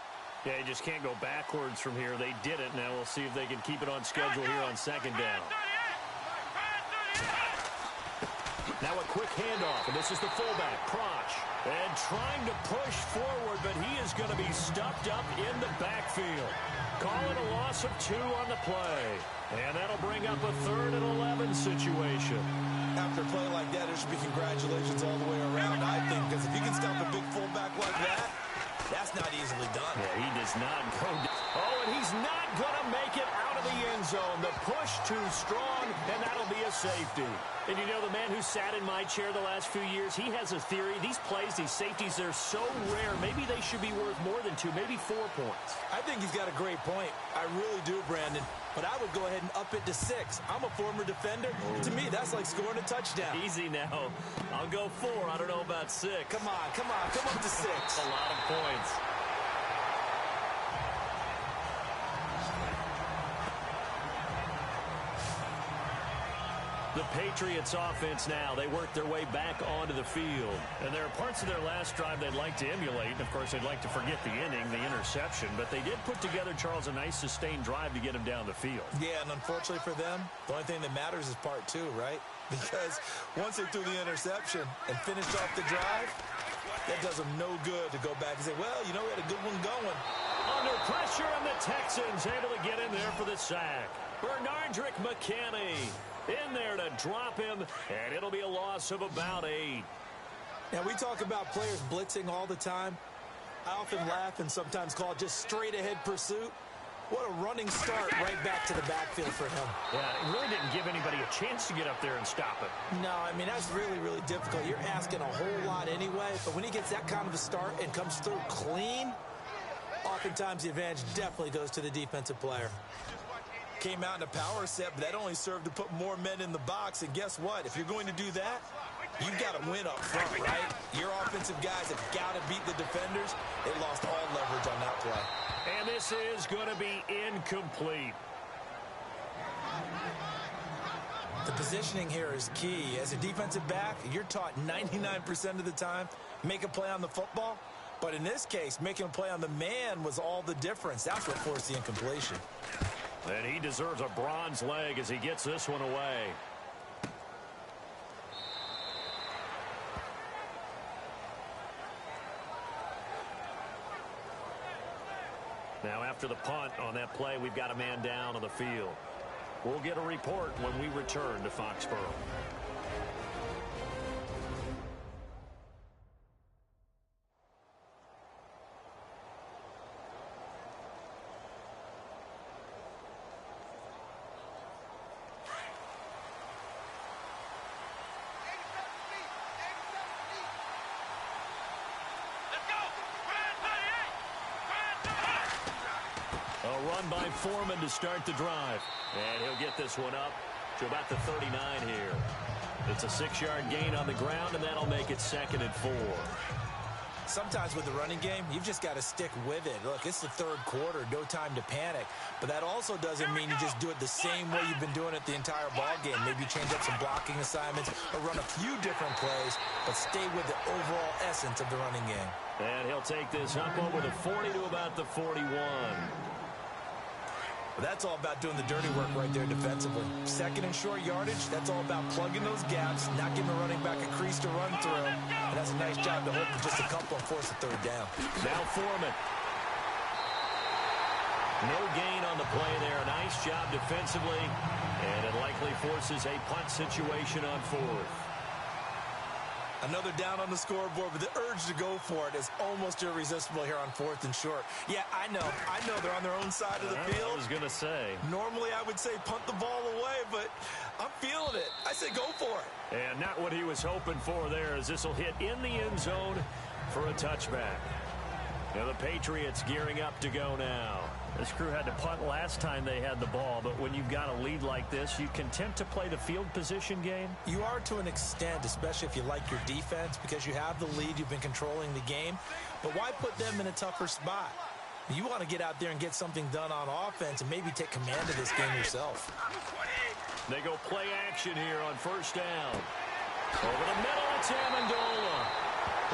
Yeah, you just can't go backwards from here. They did it. Now we'll see if they can keep it on schedule here on 2nd down. Now a quick handoff, and this is the fullback, Prosch. And trying to push forward, but he is going to be stuffed up in the backfield. Call it a loss of 2 on the play. And that'll bring up a 3rd and 11 situation. After a play like that, there should be congratulations all the way around, I think, because if you can stop a big too strong, and that'll be a safety. And you know, the man who sat in my chair the last few years, he has a theory. These plays, these safeties, they're so rare. Maybe they should be worth more than 2, maybe 4 points. I think he's got a great point. I really do, Brandon. But I would go ahead and up it to 6. I'm a former defender. To me, that's like scoring a touchdown. Easy now. I'll go 4. I don't know about 6. Come on. Come up to 6. That's a lot of points. The Patriots offense now, they work their way back onto the field. And there are parts of their last drive they'd like to emulate. And, of course, they'd like to forget the inning, the interception. But they did put together, Charles, a nice sustained drive to get him down the field. Yeah, and unfortunately for them, the only thing that matters is part 2, right? Because once they threw the interception and finished off the drive, that does them no good to go back and say, well, you know, we had a good one going. Under pressure, and the Texans able to get in there for the sack. Bernardrick McKinney in there to drop him, and it'll be a loss of about 8. Now, we talk about players blitzing all the time. I often laugh and sometimes call it just straight-ahead pursuit. What a running start right back to the backfield for him. Yeah, it really didn't give anybody a chance to get up there and stop it. No, I mean, that's really, really difficult. You're asking a whole lot anyway, but when he gets that kind of a start and comes through clean, oftentimes the advantage definitely goes to the defensive player. Came out in a power set, but that only served to put more men in the box. And guess what? If you're going to do that, you've got to win up front, right? Your offensive guys have got to beat the defenders. They lost all leverage on that play. And this is going to be incomplete. The positioning here is key. As a defensive back, you're taught 99% of the time, make a play on the football. But in this case, making a play on the man was all the difference. That's what forced the incompletion. And he deserves a bronze leg as he gets this one away. Now after the punt on that play, we've got a man down on the field. We'll get a report when we return to Foxborough. By Foreman to start the drive. And he'll get this one up to about the 39 here. It's a 6-yard gain on the ground, and that'll make it 2nd and 4. Sometimes with the running game, you've just got to stick with it. Look, it's the 3rd quarter, no time to panic. But that also doesn't mean you just do it the same way you've been doing it the entire ball game. Maybe change up some blocking assignments or run a few different plays, but stay with the overall essence of the running game. And he'll take this up over the 40 to about the 41. Well, that's all about doing the dirty work right there defensively. 2nd and short yardage, that's all about plugging those gaps, not giving the running back a crease to run through. And that's a nice job to hold for just a couple and force a 3rd down. Now Foreman. No gain on the play there. Nice job defensively. And it likely forces a punt situation on 4th. Another down on the scoreboard, but the urge to go for it is almost irresistible here on 4th and short. Yeah, I know they're on their own side of the field. I was going to say. Normally I would say punt the ball away, but I'm feeling it. I say go for it. And not what he was hoping for there, as this will hit in the end zone for a touchback. Now the Patriots gearing up to go now. This crew had to punt last time they had the ball, but when you've got a lead like this, you content to play the field position game? You are to an extent, especially if you like your defense, because you have the lead, you've been controlling the game. But why put them in a tougher spot? You want to get out there and get something done on offense and maybe take command of this game yourself. They go play action here on 1st down. Over the middle, it's Amendola.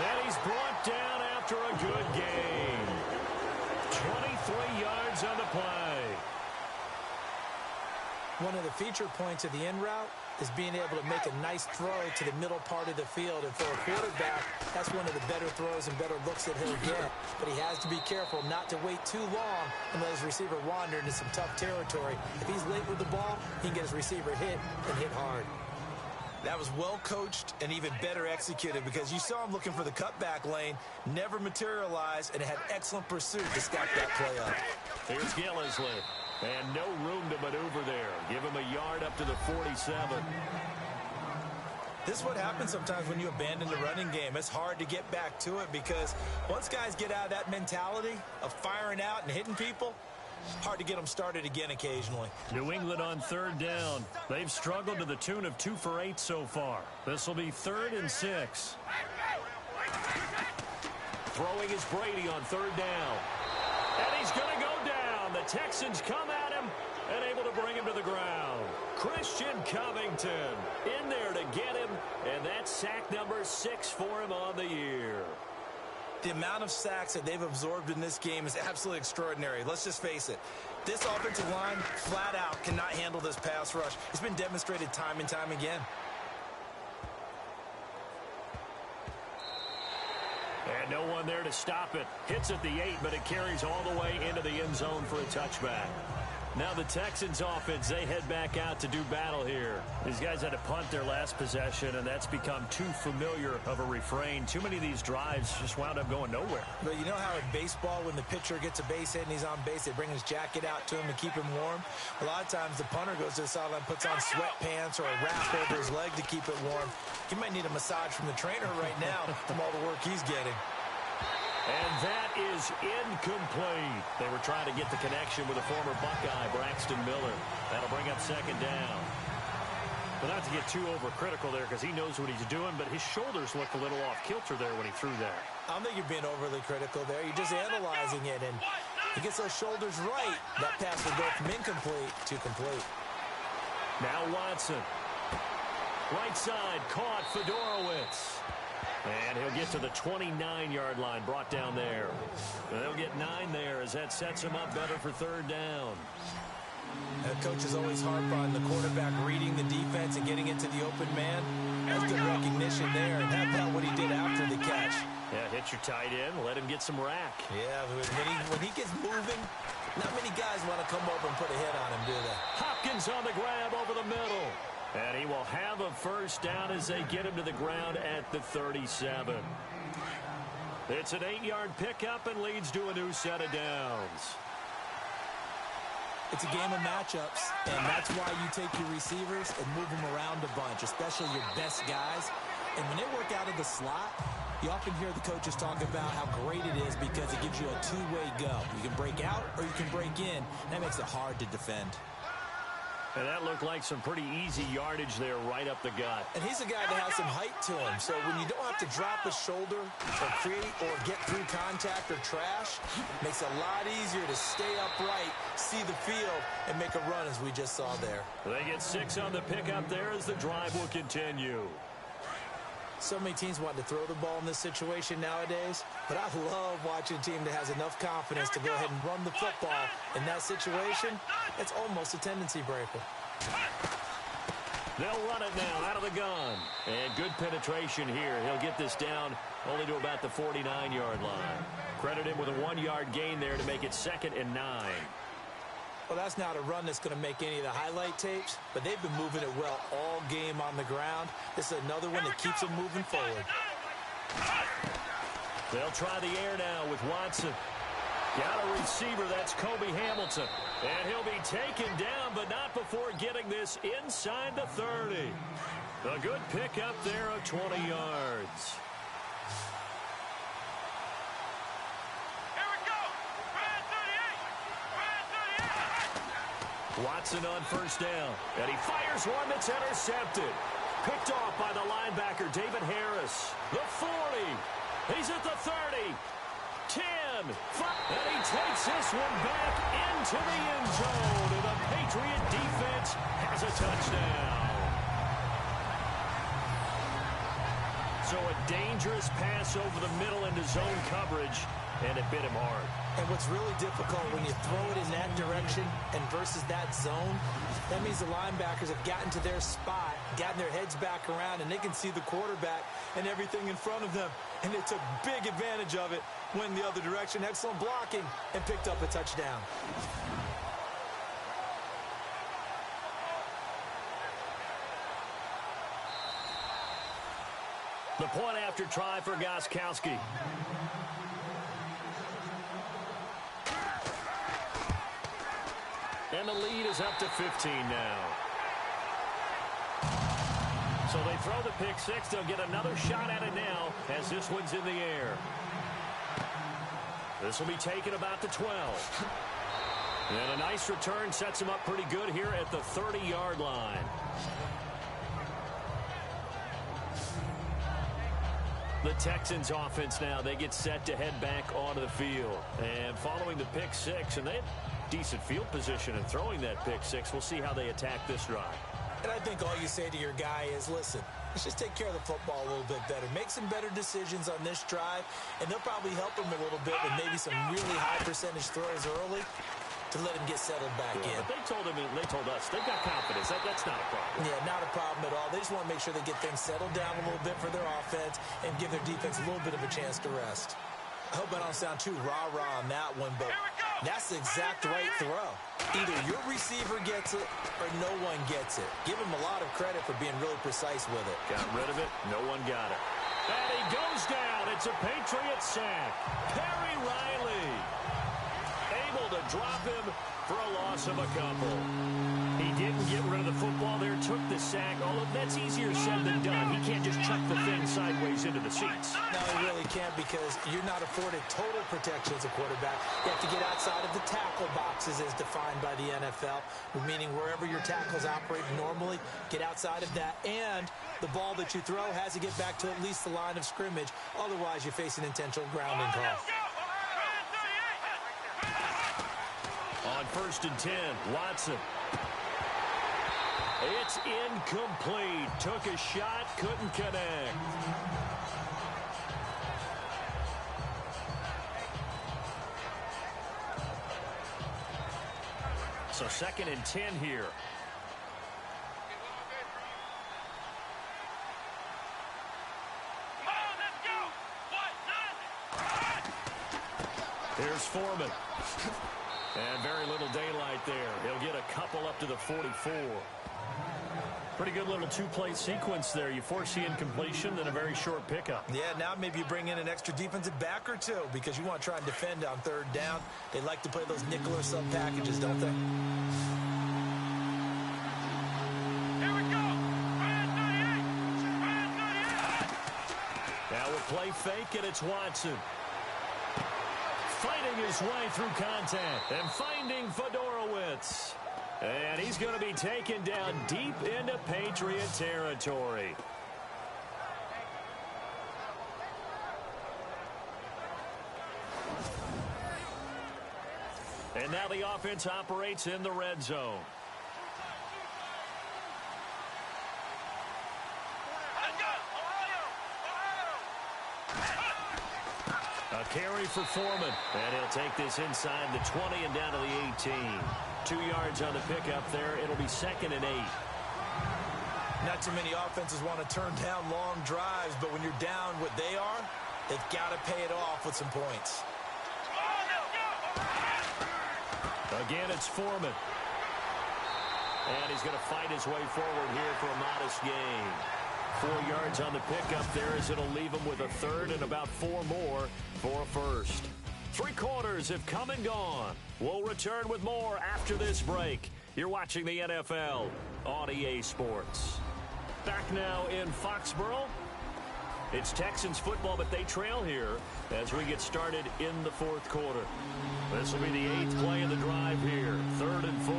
And he's brought down after a good gain. 23 yards on the play. One of the feature points of the in route is being able to make a nice throw to the middle part of the field. And for a quarterback, that's one of the better throws and better looks that he'll get. But he has to be careful not to wait too long and let his receiver wander into some tough territory. If he's late with the ball, he can get his receiver hit and hit hard. That was well coached and even better executed, because you saw him looking for the cutback lane, never materialized, and had excellent pursuit to stop that play up. Here's Gillisley. And no room to maneuver there. Give him a yard up to the 47. This is what happens sometimes when you abandon the running game. It's hard to get back to it because once guys get out of that mentality of firing out and hitting people, hard to get them started again occasionally. New England on third down. They've struggled to the tune of 2 for 8 so far. This will be 3rd and 6. Throwing is Brady on third down. And he's going to go down. The Texans come at him and able to bring him to the ground. Christian Covington in there to get him, and that's sack number 6 for him on the year. The amount of sacks that they've absorbed in this game is absolutely extraordinary. Let's just face it. This offensive line, flat out, cannot handle this pass rush. It's been demonstrated time and time again. And no one there to stop it. Hits at the 8, but it carries all the way into the end zone for a touchback. Now the Texans offense, they head back out to do battle here. These guys had to punt their last possession, and that's become too familiar of a refrain. Too many of these drives just wound up going nowhere. But you know how in baseball, when the pitcher gets a base hit and he's on base, they bring his jacket out to him to keep him warm? A lot of times the punter goes to the sideline, puts on sweatpants or a wrap over his leg to keep it warm. He might need a massage from the trainer right now from all the work he's getting. And that is incomplete. They were trying to get the connection with a former Buckeye, Braxton Miller. That'll bring up second down. But not to get too overcritical there because he knows what he's doing, but his shoulders looked a little off kilter there when he threw that. I don't think you're being overly critical there. You're just analyzing it, and he gets those shoulders right. That pass will go from incomplete to complete. Now Watson. Right side, caught Fedorowicz. And he'll get to the 29-yard line, brought down there. They'll get 9 there as that sets him up better for third down. Coaches always harp on the quarterback reading the defense and getting into the open man. That's good recognition there, and how about what he did after the catch? Yeah, hit your tight end, let him get some rack. Yeah, when he gets moving, not many guys want to come over and put a hit on him, do they? Hopkins on the grab over the middle. And he will have a first down as they get him to the ground at the 37. It's an 8-yard pickup and leads to a new set of downs. It's a game of matchups, and that's why you take your receivers and move them around a bunch, especially your best guys. And when they work out of the slot, you often hear the coaches talk about how great it is because it gives you a two-way go. You can break out or you can break in. That makes it hard to defend. And that looked like some pretty easy yardage there right up the gut. And he's a guy that has some height to him. So when you don't have to drop a shoulder or create or get through contact or trash, it makes it a lot easier to stay upright, see the field, and make a run as we just saw there. They get 6 on the pickup there as the drive will continue. So many teams want to throw the ball in this situation nowadays, but I love watching a team that has enough confidence to go ahead and run the football. In that situation, it's almost a tendency breaker. They'll run it now out of the gun. And good penetration here. He'll get this down only to about the 49-yard line. Credit him with a 1-yard gain there to make it 2nd and 9. Well, that's not a run that's going to make any of the highlight tapes, but they've been moving it well all game on the ground. This is another one that keeps them moving forward. They'll try the air now with Watson. Got a receiver, that's Kobe Hamilton. And he'll be taken down, but not before getting this inside the 30. A good pickup there of 20 yards. Watson on first down, and he fires one that's intercepted. Picked off by the linebacker, David Harris. The 40. He's at the 30. 10. 5. And he takes this one back into the end zone. And the Patriot defense has a touchdown. So a dangerous pass over the middle into zone coverage, and it bit him hard. And what's really difficult when you throw it in that direction and versus that zone, that means the linebackers have gotten to their spot, gotten their heads back around, and they can see the quarterback and everything in front of them. And they took big advantage of it, went the other direction, excellent blocking, and picked up a touchdown. The point after try for Gostkowski. And And the lead is up to 15 now. So they throw the pick six. They'll get another shot at it now as this one's in the air. This will be taken about the 12. And a nice return sets him up pretty good here at the 30-yard line. The Texans offense now, they get set to head back onto the field. And following the pick six, and they have decent field position in throwing that pick six. We'll see how they attack this drive. And I think all you say to your guy is, listen, let's just take care of the football a little bit better. Make some better decisions on this drive, and they'll probably help him a little bit with maybe some really high percentage throws early to let him get settled back in. But they told us they've got confidence. That's not a problem. Yeah, not a problem at all. They just want to make sure they get things settled down a little bit for their offense and give their defense a little bit of a chance to rest. I hope I don't sound too rah-rah on that one, but that's the exact right throw. Either your receiver gets it or no one gets it. Give him a lot of credit for being really precise with it. Got rid of it. No one got it. And he goes down. It's a Patriot sack. Perry Riley able to drop him for a loss of a couple. He didn't get rid of the football there, took the sack, although that's easier said than done. He can't just chuck the thing sideways into the seats. No, he really can't, because you're not afforded total protection as a quarterback. You have to get outside of the tackle boxes as defined by the NFL, meaning wherever your tackles operate normally, get outside of that, and the ball that you throw has to get back to at least the line of scrimmage. Otherwise, you're facing intentional grounding call. On 1st and 10, Watson. It's incomplete. Took a shot, couldn't connect. So 2nd and 10 here. Here's Foreman. And very little daylight there. He'll get a couple up to the 44. Pretty good little two-play sequence there. You force the incompletion, then a very short pickup. Yeah, now maybe you bring in an extra defensive back or two because you want to try and defend on 3rd down. They like to play those nickel or sub packages, don't they? Here we go. Now we'll play fake, and it's Watson. Fighting his way through contact and finding Fedorowicz. And he's going to be taken down deep into Patriot territory. And now the offense operates in the red zone. A carry for Foreman. And he'll take this inside the 20 and down to the 18. 2 yards on the pickup there. It'll be 2nd and 8. Not too many offenses want to turn down long drives, but when you're down what they are, they've got to pay it off with some points. Again, it's Foreman. And he's going to fight his way forward here for a modest gain. 4 yards on the pickup there as it'll leave him with a 3rd and about 4 more for a first. 3 quarters have come and gone. We'll return with more after this break. You're watching the NFL on EA Sports. Back now in Foxborough. It's Texans football, but they trail here as we get started in the 4th quarter. This will be the 8th play of the drive here. 3rd and 4.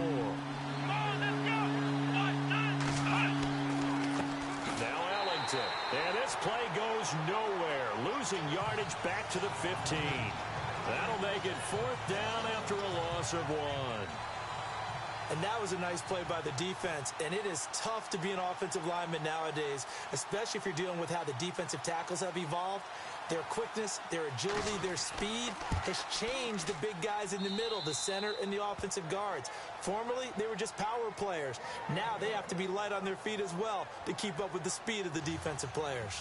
Now Ellington. And this play goes nowhere. Losing yardage back to the 15. That'll make it 4th down after a loss of 1. And that was a nice play by the defense. And it is tough to be an offensive lineman nowadays, especially if you're dealing with how the defensive tackles have evolved. Their quickness, their agility, their speed has changed the big guys in the middle, the center and the offensive guards. Formerly, they were just power players. Now they have to be light on their feet as well to keep up with the speed of the defensive players.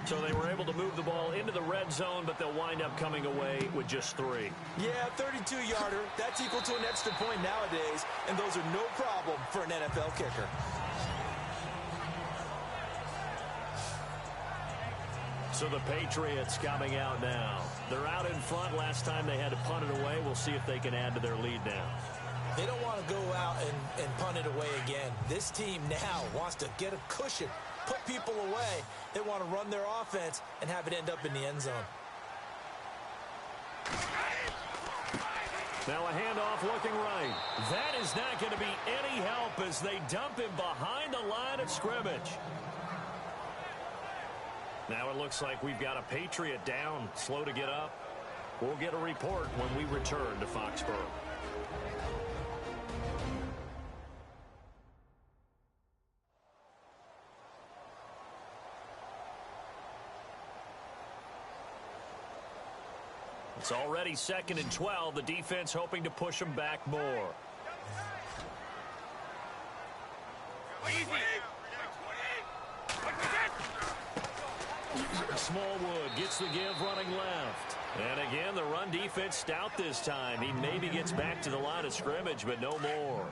So they were able to move the ball into the red zone, but they'll wind up coming away with just 3. Yeah, 32-yarder. That's equal to an extra point nowadays, and those are no problem for an NFL kicker. So the Patriots coming out now. They're out in front. Last time they had to punt it away. We'll see if they can add to their lead now. They don't want to go out and punt it away again. This team now wants to get a cushion, put people away. They want to run their offense and have it end up in the end zone. Now a handoff looking right. That is not going to be any help as they dump him behind the line of scrimmage. Now it looks like we've got a Patriot down, slow to get up. We'll get a report when we return to Foxborough. It's already 2nd and 12. The defense hoping to push them back more. Smallwood gets the give running left. And again, the run defense stout this time. He maybe gets back to the line of scrimmage, but no more.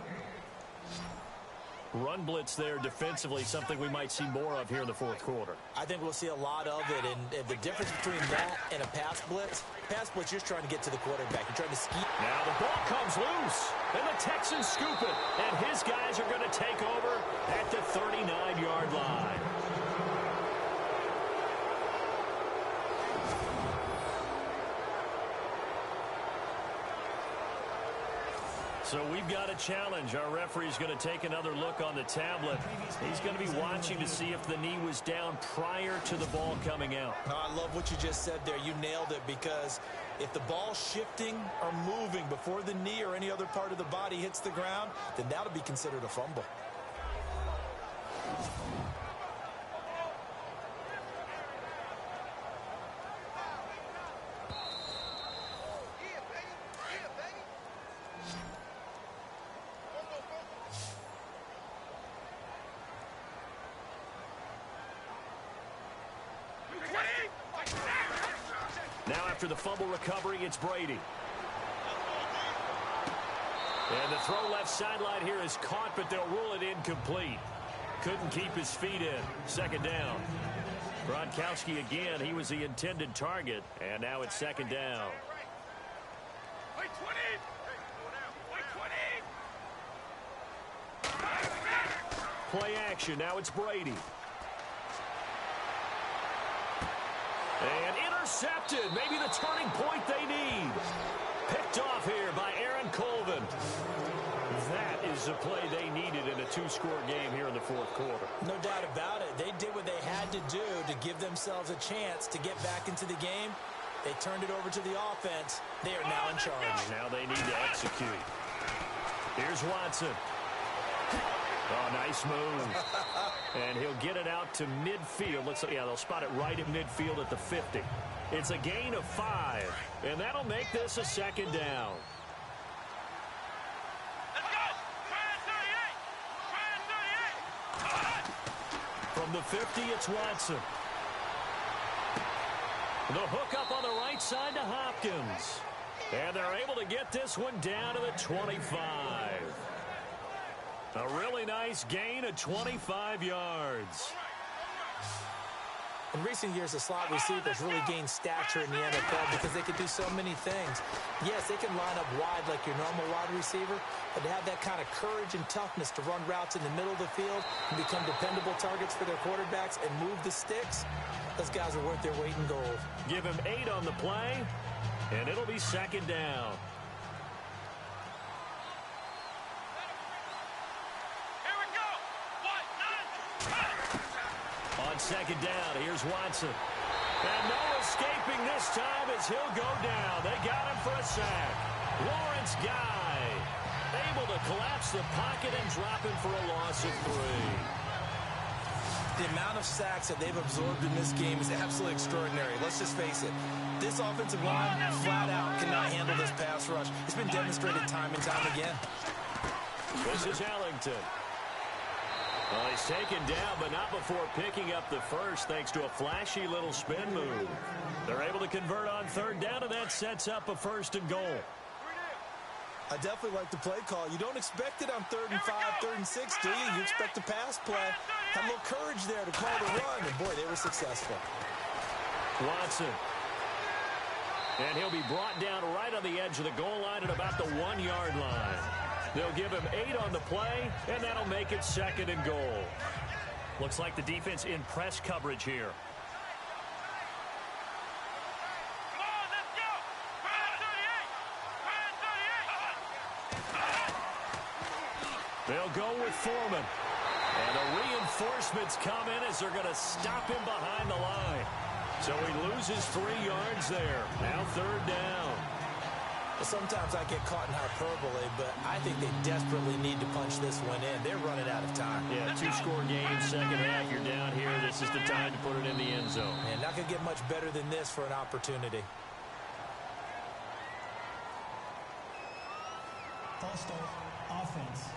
Run blitz there defensively, something we might see more of here in the fourth quarter. I think we'll see a lot of it, and the difference between that and a pass blitz, you're just trying to get to the quarterback. You're trying to ski. Now the ball comes loose, and the Texans scoop it, and his guys are going to take over at the 39-yard line. So we've got a challenge. Our referee's going to take another look on the tablet. He's going to be watching to see if the knee was down prior to the ball coming out. I love what you just said there. You nailed it, because if the ball's shifting or moving before the knee or any other part of the body hits the ground, then that'll be considered a fumble. Now after the fumble recovery, it's Brady. And the throw left sideline here is caught, but they'll rule it incomplete. Couldn't keep his feet in. 2nd down. Gronkowski again, he was the intended target, and now it's 2nd down. Play action, now it's Brady. And intercepted, maybe the turning point they need. Picked off here by Aaron Colvin. That is the play they needed in a 2-score game here in the fourth quarter. No doubt about it. They did what they had to do to give themselves a chance to get back into the game. They turned it over to the offense. They are now in charge. Now they need to execute. Here's Watson. Oh, nice move. And he'll get it out to midfield. Looks like, yeah, they'll spot it right at midfield at the 50. It's a gain of 5, and that'll make this a 2nd down. Let's go! Try at 38! From the 50, it's Watson. The hook up on the right side to Hopkins. And they're able to get this one down to the 25. A really nice gain of 25 yards. In recent years, the slot receivers really gained stature in the NFL because they could do so many things. Yes, they can line up wide like your normal wide receiver, but to have that kind of courage and toughness to run routes in the middle of the field and become dependable targets for their quarterbacks and move the sticks, those guys are worth their weight in gold. Give him 8 on the play, and it'll be 2nd down. On 2nd down, here's Watson. And no escaping this time as he'll go down. They got him for a sack. Lawrence Guy able to collapse the pocket and drop him for a loss of 3. The amount of sacks that they've absorbed in this game is absolutely extraordinary. Let's just face it. This offensive line flat out cannot handle this pass rush. It's been demonstrated time and time again. This is Ellington. Well, he's taken down, but not before picking up the first, thanks to a flashy little spin move. They're able to convert on 3rd down, and that sets up a 1st and goal. I definitely like the play call. You don't expect it on 3rd and 5, 3rd and 6, do you? You expect a pass play. Had a little courage there to call the run, and boy, they were successful. Watson. And he'll be brought down right on the edge of the goal line at about the 1-yard line. They'll give him 8 on the play, and that'll make it 2nd and goal. Looks like the defense in press coverage here. Come on, let's go! They'll go with Foreman. And the reinforcements come in as they're going to stop him behind the line. So he loses 3 yards there. Now 3rd down. Sometimes I get caught in hyperbole, but I think they desperately need to punch this one in. They're running out of time. Yeah, 2-score game, second half. You're down here. This is the time to put it in the end zone. And not going to get much better than this for an opportunity. False start, offense.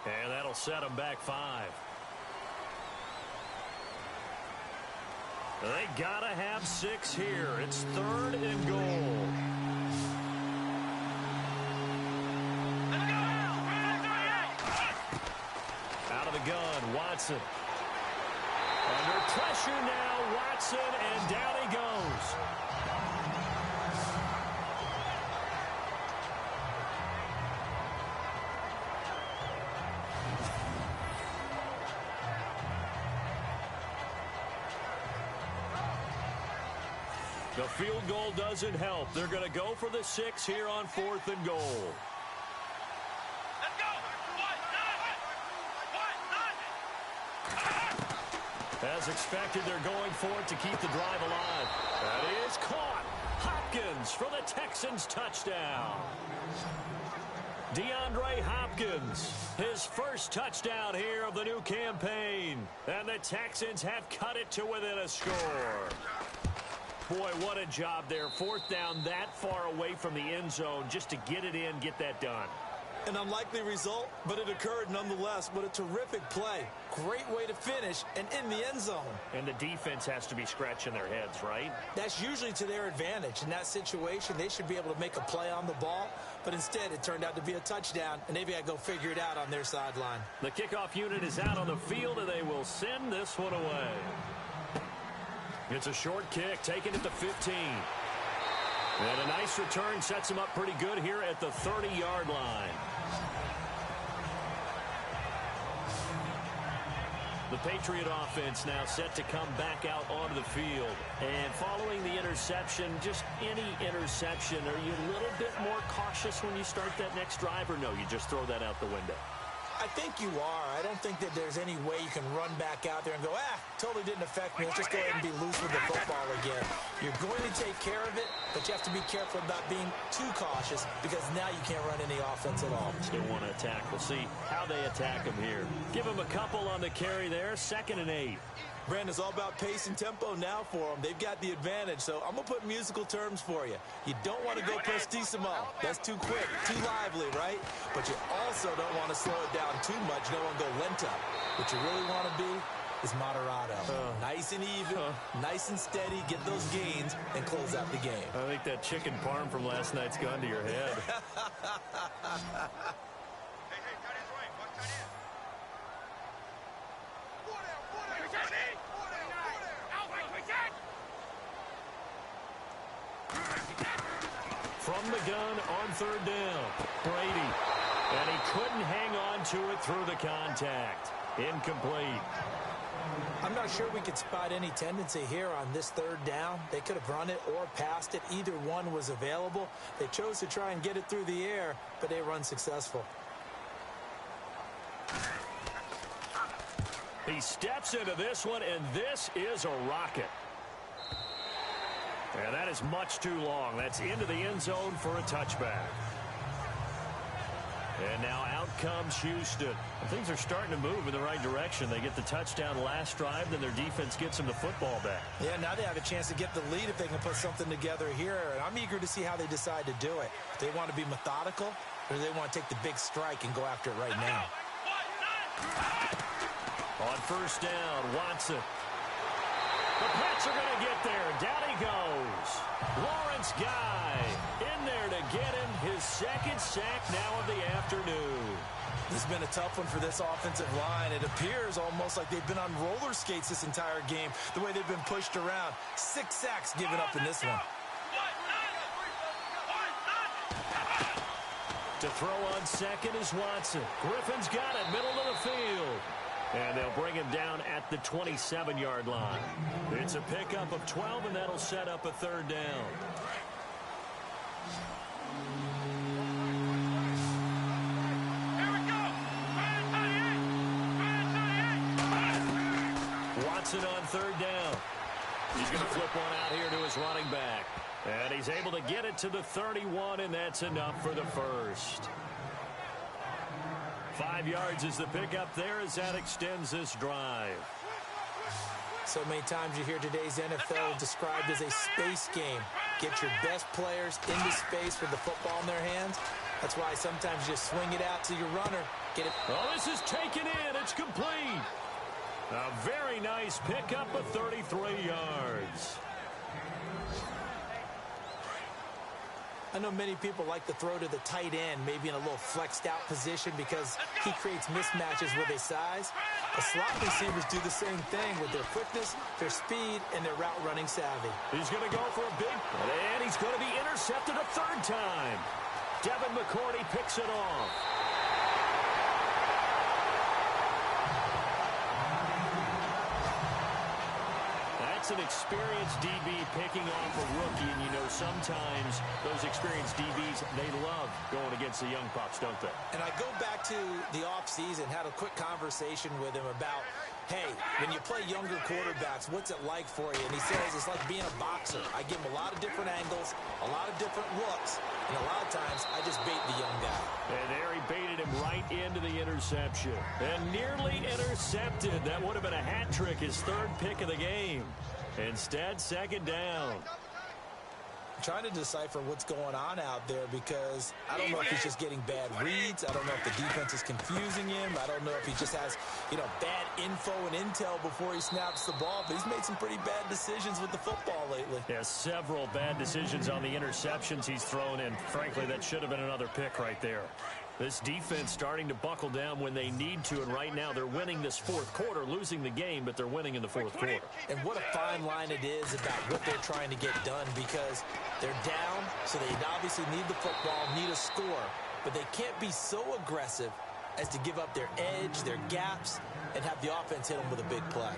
And that'll set them back 5. They gotta have 6 here. It's 3rd and goal. Out of the gun, Watson. Under pressure now, Watson, and down he goes. The field goal doesn't help. They're going to go for the 6 here on 4th and goal. Let's go! As expected, they're going for it to keep the drive alive. That is caught. Hopkins for the Texans touchdown. DeAndre Hopkins, his first touchdown here of the new campaign. And the Texans have cut it to within a score. Boy, what a job there. 4th down that far away from the end zone just to get it in, get that done. An unlikely result, but it occurred nonetheless. What a terrific play. Great way to finish and in the end zone. And the defense has to be scratching their heads, right? That's usually to their advantage. In that situation, they should be able to make a play on the ball, but instead it turned out to be a touchdown, and they've got to go figure it out on their sideline. The kickoff unit is out on the field, and they will send this one away. It's a short kick, taken at the 15. And a nice return sets him up pretty good here at the 30-yard line. The Patriot offense now set to come back out onto the field. And following the interception, just any interception, are you a little bit more cautious when you start that next drive, or no, you just throw that out the window? I think you are. I don't think that there's any way you can run back out there and go, totally didn't affect me. Let's just go ahead and be loose with the football again. You're going to take care of it, but you have to be careful about being too cautious because now you can't run any offense at all. Still want to attack. We'll see how they attack him here. Give him a couple on the carry there. 2nd and 8. Brandon, it's all about pace and tempo now for them. They've got the advantage, so I'm going to put musical terms for you. You don't want to go prestissimo. That's too quick, too lively, right? But you also don't want to slow it down too much. You don't want to go lento. What you really want to be is moderato. Nice and even, nice and steady, get those gains, and close out the game. I think that chicken parm from last night's gone to your head. From the gun on 3rd down, Brady. And he couldn't hang on to it through the contact. Incomplete. I'm not sure we could spot any tendency here on this 3rd down. They could have run it or passed it. Either one was available. They chose to try and get it through the air, but they were unsuccessful. He steps into this one, and this is a rocket. And that is much too long. That's into the end zone for a touchback. And now out comes Houston. Things are starting to move in the right direction. They get the touchdown last drive, then their defense gets them the football back. Yeah, now they have a chance to get the lead if they can put something together here. And I'm eager to see how they decide to do it. Do they want to be methodical, or do they want to take the big strike and go after it right now? On 1st down, Watson. The Pats are going to get there. Down he goes. Lawrence Guy in there to get him his 2nd sack now of the afternoon. This has been a tough one for this offensive line. It appears almost like they've been on roller skates this entire game, the way they've been pushed around. 6 sacks given up in this one. To throw on second is Watson. Griffin's got it, middle of the field. And they'll bring him down at the 27-yard line. It's a pickup of 12, and that'll set up a third down. Watson on third down. He's going to flip one out here to his running back. And he's able to get it to the 31, and that's enough for the first. 5 yards is the pickup there as that extends this drive. So many times you hear today's NFL described as a space game. Get your best players into space with the football in their hands. That's why sometimes you just swing it out to your runner. Get it. Oh, this is taken in. It's complete. A very nice pickup of 33 yards. I know many people like to throw to the tight end, maybe in a little flexed out position because he creates mismatches with his size. The slot receivers do the same thing with their quickness, their speed, and their route running savvy. He's going to go for a big, and he's going to be intercepted a third time. Devin McCourty picks it off. That's an experienced DB picking off a rookie, and you know sometimes those experienced DBs, they love going against the young pups, don't they? And I go back to the offseason, had a quick conversation with him about, hey, when you play younger quarterbacks, what's it like for you? And he says it's like being a boxer. I give him a lot of different angles, a lot of different looks, and a lot of times I just bait the young guy. And there he baited him right into the interception. And nearly intercepted. That would have been a hat trick, his third pick of the game. Instead, second down. I'm trying to decipher what's going on out there because I don't know if he's just getting bad reads. I don't know if the defense is confusing him. I don't know if he just has, bad info and intel before he snaps the ball. But he's made some pretty bad decisions with the football lately. Yeah, several bad decisions on the interceptions he's thrown, and frankly, that should have been another pick right there. This defense starting to buckle down when they need to, and right now they're winning this fourth quarter, losing the game, but they're winning in the fourth quarter. And what a fine line it is about what they're trying to get done because they're down, so they obviously need the football, need a score, but they can't be so aggressive as to give up their edge, their gaps, and have the offense hit them with a big play.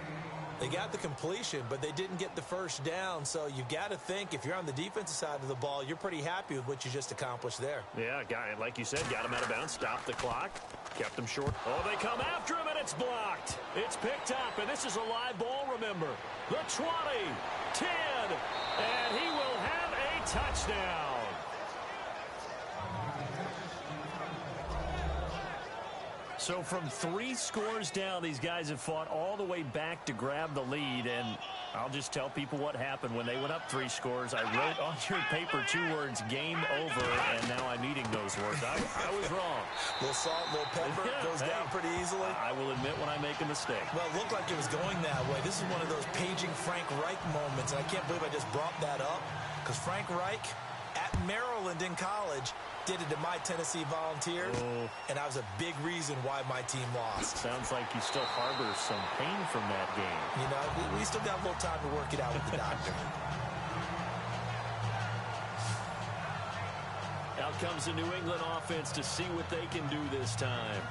They got the completion, but they didn't get the first down, so you got to think if you're on the defensive side of the ball, you're pretty happy with what you just accomplished there. Yeah, like you said, got him out of bounds, stopped the clock, kept him short. Oh, they come after him, and it's blocked. It's picked up, and this is a live ball, remember. The 20, 10, and he will have a touchdown. So from 3 scores down, these guys have fought all the way back to grab the lead, and I'll just tell people what happened. When they went up 3 scores, I wrote on your paper 2 words, game over, and now I'm eating those words. I was wrong. A little salt, a little pepper, goes down pretty easily. I will admit when I make a mistake. Well, it looked like it was going that way. This is one of those paging Frank Reich moments, and I can't believe I just brought that up, because Frank Reich at Maryland in college did it to my Tennessee Volunteers, and that was a big reason why my team lost. Sounds like you still harbor some pain from that game. We still got a little time to work it out with the doctor. Out comes the New England offense to see what they can do this time.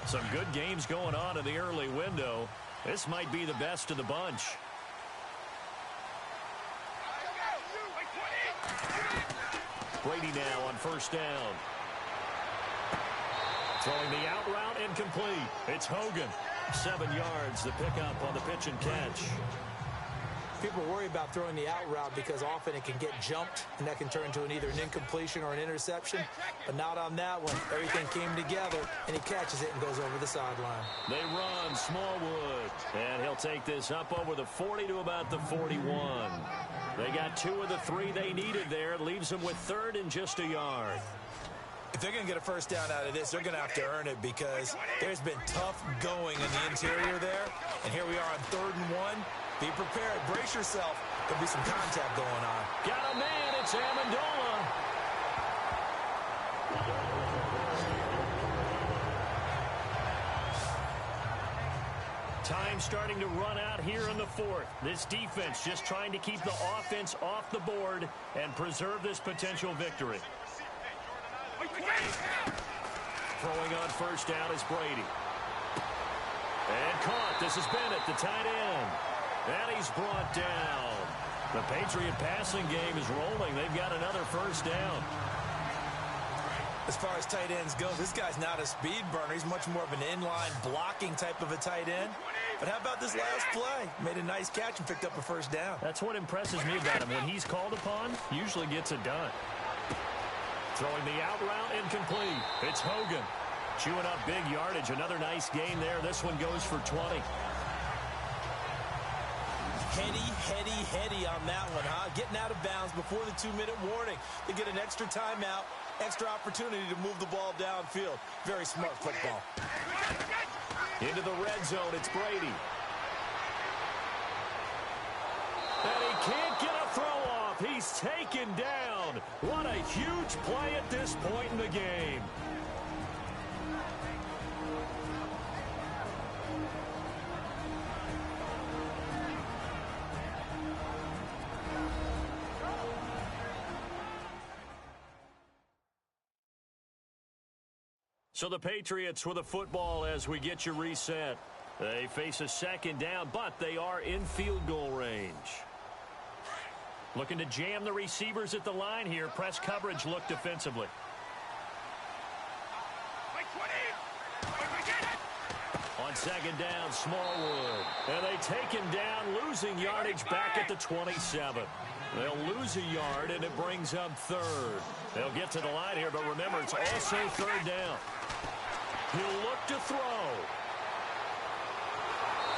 Some good games going on in the early window. This might be the best of the bunch. Brady now on first down. Throwing the out route incomplete. It's Hogan. 7 yards, the pickup on the pitch and catch. People worry about throwing the out route because often it can get jumped, and that can turn into either an incompletion or an interception. But not on that one. Everything came together, and he catches it and goes over the sideline. They run Smallwood, and he'll take this up over the 40 to about the 41. They got 2 of the 3 they needed there. It leaves them with third and just a yard. If they're going to get a first down out of this, they're going to have to earn it because there's been tough going in the interior there. And here we are on 3rd and 1. Be prepared. Brace yourself. There'll be some contact going on. Got a man. It's Amendola. Time starting to run out here in the fourth. This defense just trying to keep the offense off the board and preserve this potential victory. Throwing on first down is Brady. And caught. This is Bennett, the tight end. And he's brought down. The Patriot passing game is rolling. They've got another first down. As far as tight ends go, this guy's not a speed burner. He's much more of an inline blocking type of a tight end. But how about this last play? Made a nice catch and picked up a first down. That's what impresses me about him. When he's called upon, usually gets it done. Throwing the out route incomplete. It's Hogan. Chewing up big yardage. Another nice gain there. This one goes for 20. Heady on that one, huh? Getting out of bounds before the 2-minute warning. They get an extra timeout, extra opportunity to move the ball downfield. Very smart football. Into the red zone, it's Brady. And he can't get a throw off. He's taken down. What a huge play at this point in the game. So the Patriots with the football as we get you reset. They face a second down, but they are in field goal range. Looking to jam the receivers at the line here. Press coverage look defensively. On second down, Smallwood. And they take him down, losing yardage back at the 27. They'll lose a yard, and it brings up third. They'll get to the line here, but remember, it's also third down. He'll look to throw.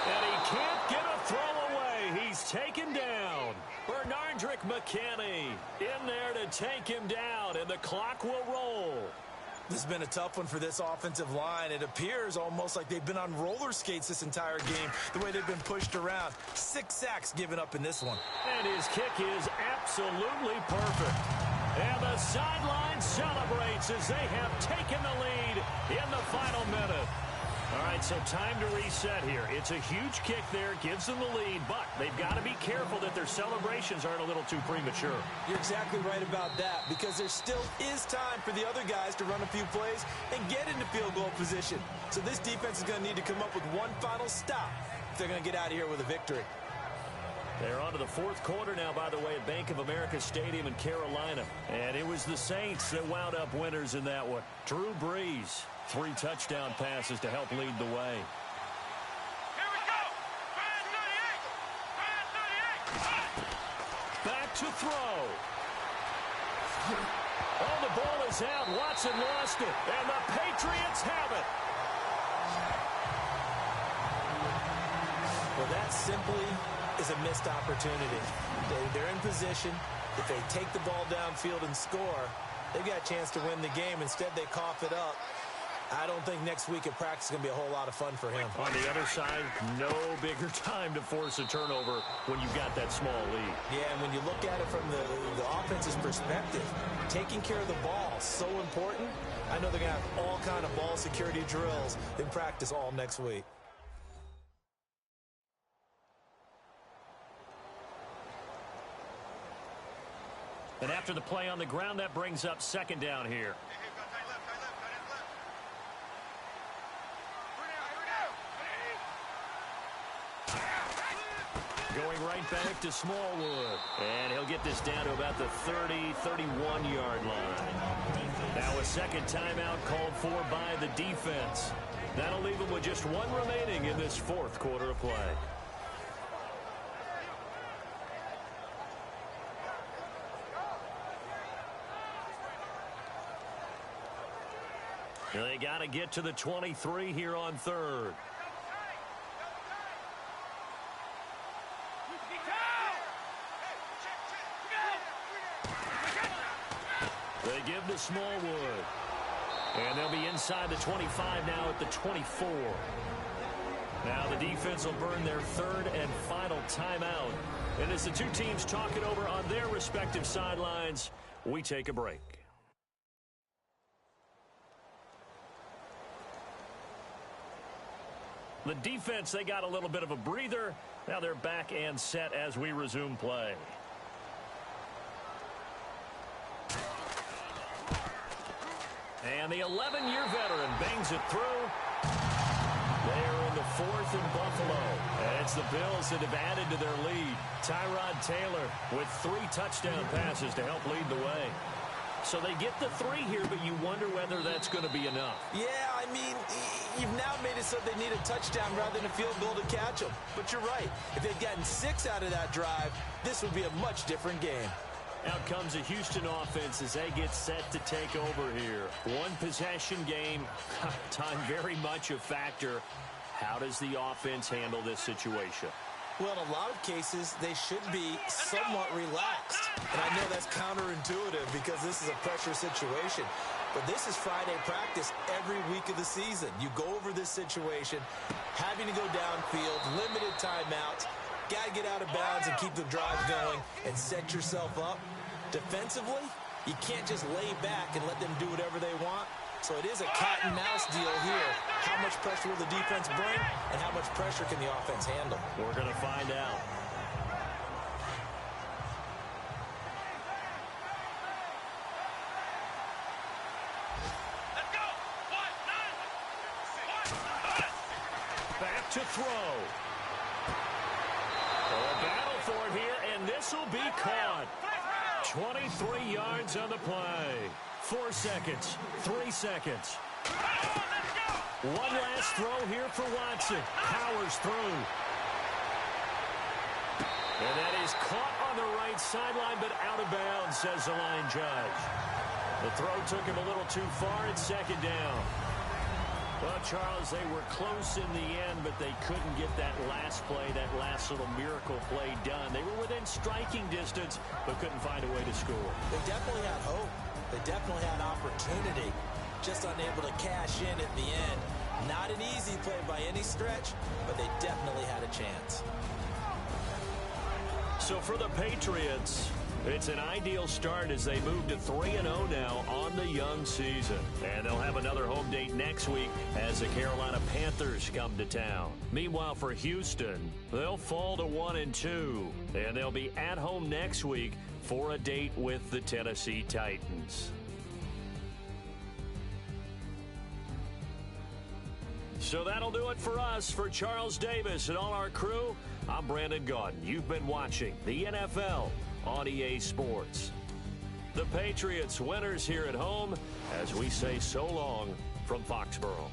And he can't get a throw away. He's taken down. Bernardrick McKinney in there to take him down, and the clock will roll. This has been a tough one for this offensive line. It appears almost like they've been on roller skates this entire game, the way they've been pushed around. 6 sacks given up in this one. And his kick is absolutely perfect. And the sideline celebrates as they have taken the lead in the final minute. All right, so time to reset here. It's a huge kick there, gives them the lead, but they've got to be careful that their celebrations aren't a little too premature. You're exactly right about that, because there still is time for the other guys to run a few plays and get into field goal position. So this defense is going to need to come up with one final stop if they're going to get out of here with a victory. They're on to the fourth quarter now, by the way, at Bank of America Stadium in Carolina. And it was the Saints that wound up winners in that one. Drew Brees, 3 touchdown passes to help lead the way. Here we go. Fire 38. Back to throw. Oh, the ball is out. Watson lost it. And the Patriots have it. Well, that simply is a missed opportunity. They're in position. If they take the ball downfield and score, they've got a chance to win the game. Instead, they cough it up. I don't think next week at practice is going to be a whole lot of fun for him. On the other side, no bigger time to force a turnover when you've got that small lead. Yeah, and when you look at it from the offense's perspective, taking care of the ball is so important. I know they're going to have all kind of ball security drills in practice all next week. And after the play on the ground, that brings up second down here. Going right back to Smallwood. And he'll get this down to about the 30, 31-yard line. Now a second timeout called for by the defense. That'll leave them with just one remaining in this fourth quarter of play. They got to get to the 23 here on third. They give to Smallwood. And they'll be inside the 25 now at the 24. Now the defense will burn their third and final timeout. And as the two teams talk it over on their respective sidelines, we take a break. The defense, they got a little bit of a breather. Now they're back and set as we resume play. And the 11-year veteran bangs it through. They're in the fourth in Buffalo. And it's the Bills that have added to their lead. Tyrod Taylor with 3 touchdown passes to help lead the way. So they get the 3 here, but you wonder whether that's going to be enough. Yeah, I mean, you've now made it so they need a touchdown rather than a field goal to catch them. But you're right. If they'd gotten 6 out of that drive, this would be a much different game. Out comes the Houston offense as they get set to take over here. One possession game, time very much a factor. How does the offense handle this situation? Well, in a lot of cases, they should be somewhat relaxed. And I know that's counterintuitive because this is a pressure situation. But this is Friday practice every week of the season. You go over this situation, having to go downfield, limited timeouts, got to get out of bounds and keep the drive going and set yourself up. Defensively, you can't just lay back and let them do whatever they want. So it is a cat and mouse deal here. How much pressure will the defense bring, and how much pressure can the offense handle? We're going to find out. Let's go. 1, 9. Back to throw. A battle for it here, and this will be caught. 23 yards on the play. 4 seconds. 3 seconds. One last throw here for Watson. Powers through. And that is caught on the right sideline, but out of bounds, says the line judge. The throw took him a little too far. It's 2nd down. Well, Charles, they were close in the end, but they couldn't get that last play, that last little miracle play done. They were within striking distance, but couldn't find a way to score. They definitely had hope. They definitely had opportunity, just unable to cash in at the end. Not an easy play by any stretch, but they definitely had a chance. So for the Patriots, it's an ideal start as they move to 3-0 now on the young season. And they'll have another home date next week as the Carolina Panthers come to town. Meanwhile, for Houston, they'll fall to 1-2. And they'll be at home next week for a date with the Tennessee Titans. So that'll do it for us. For Charles Davis and all our crew, I'm Brandon Gaudin. You've been watching the NFL on EA Sports. The Patriots winners here at home as we say so long from Foxborough.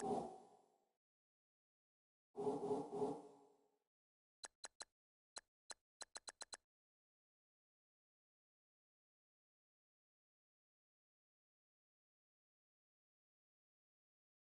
you.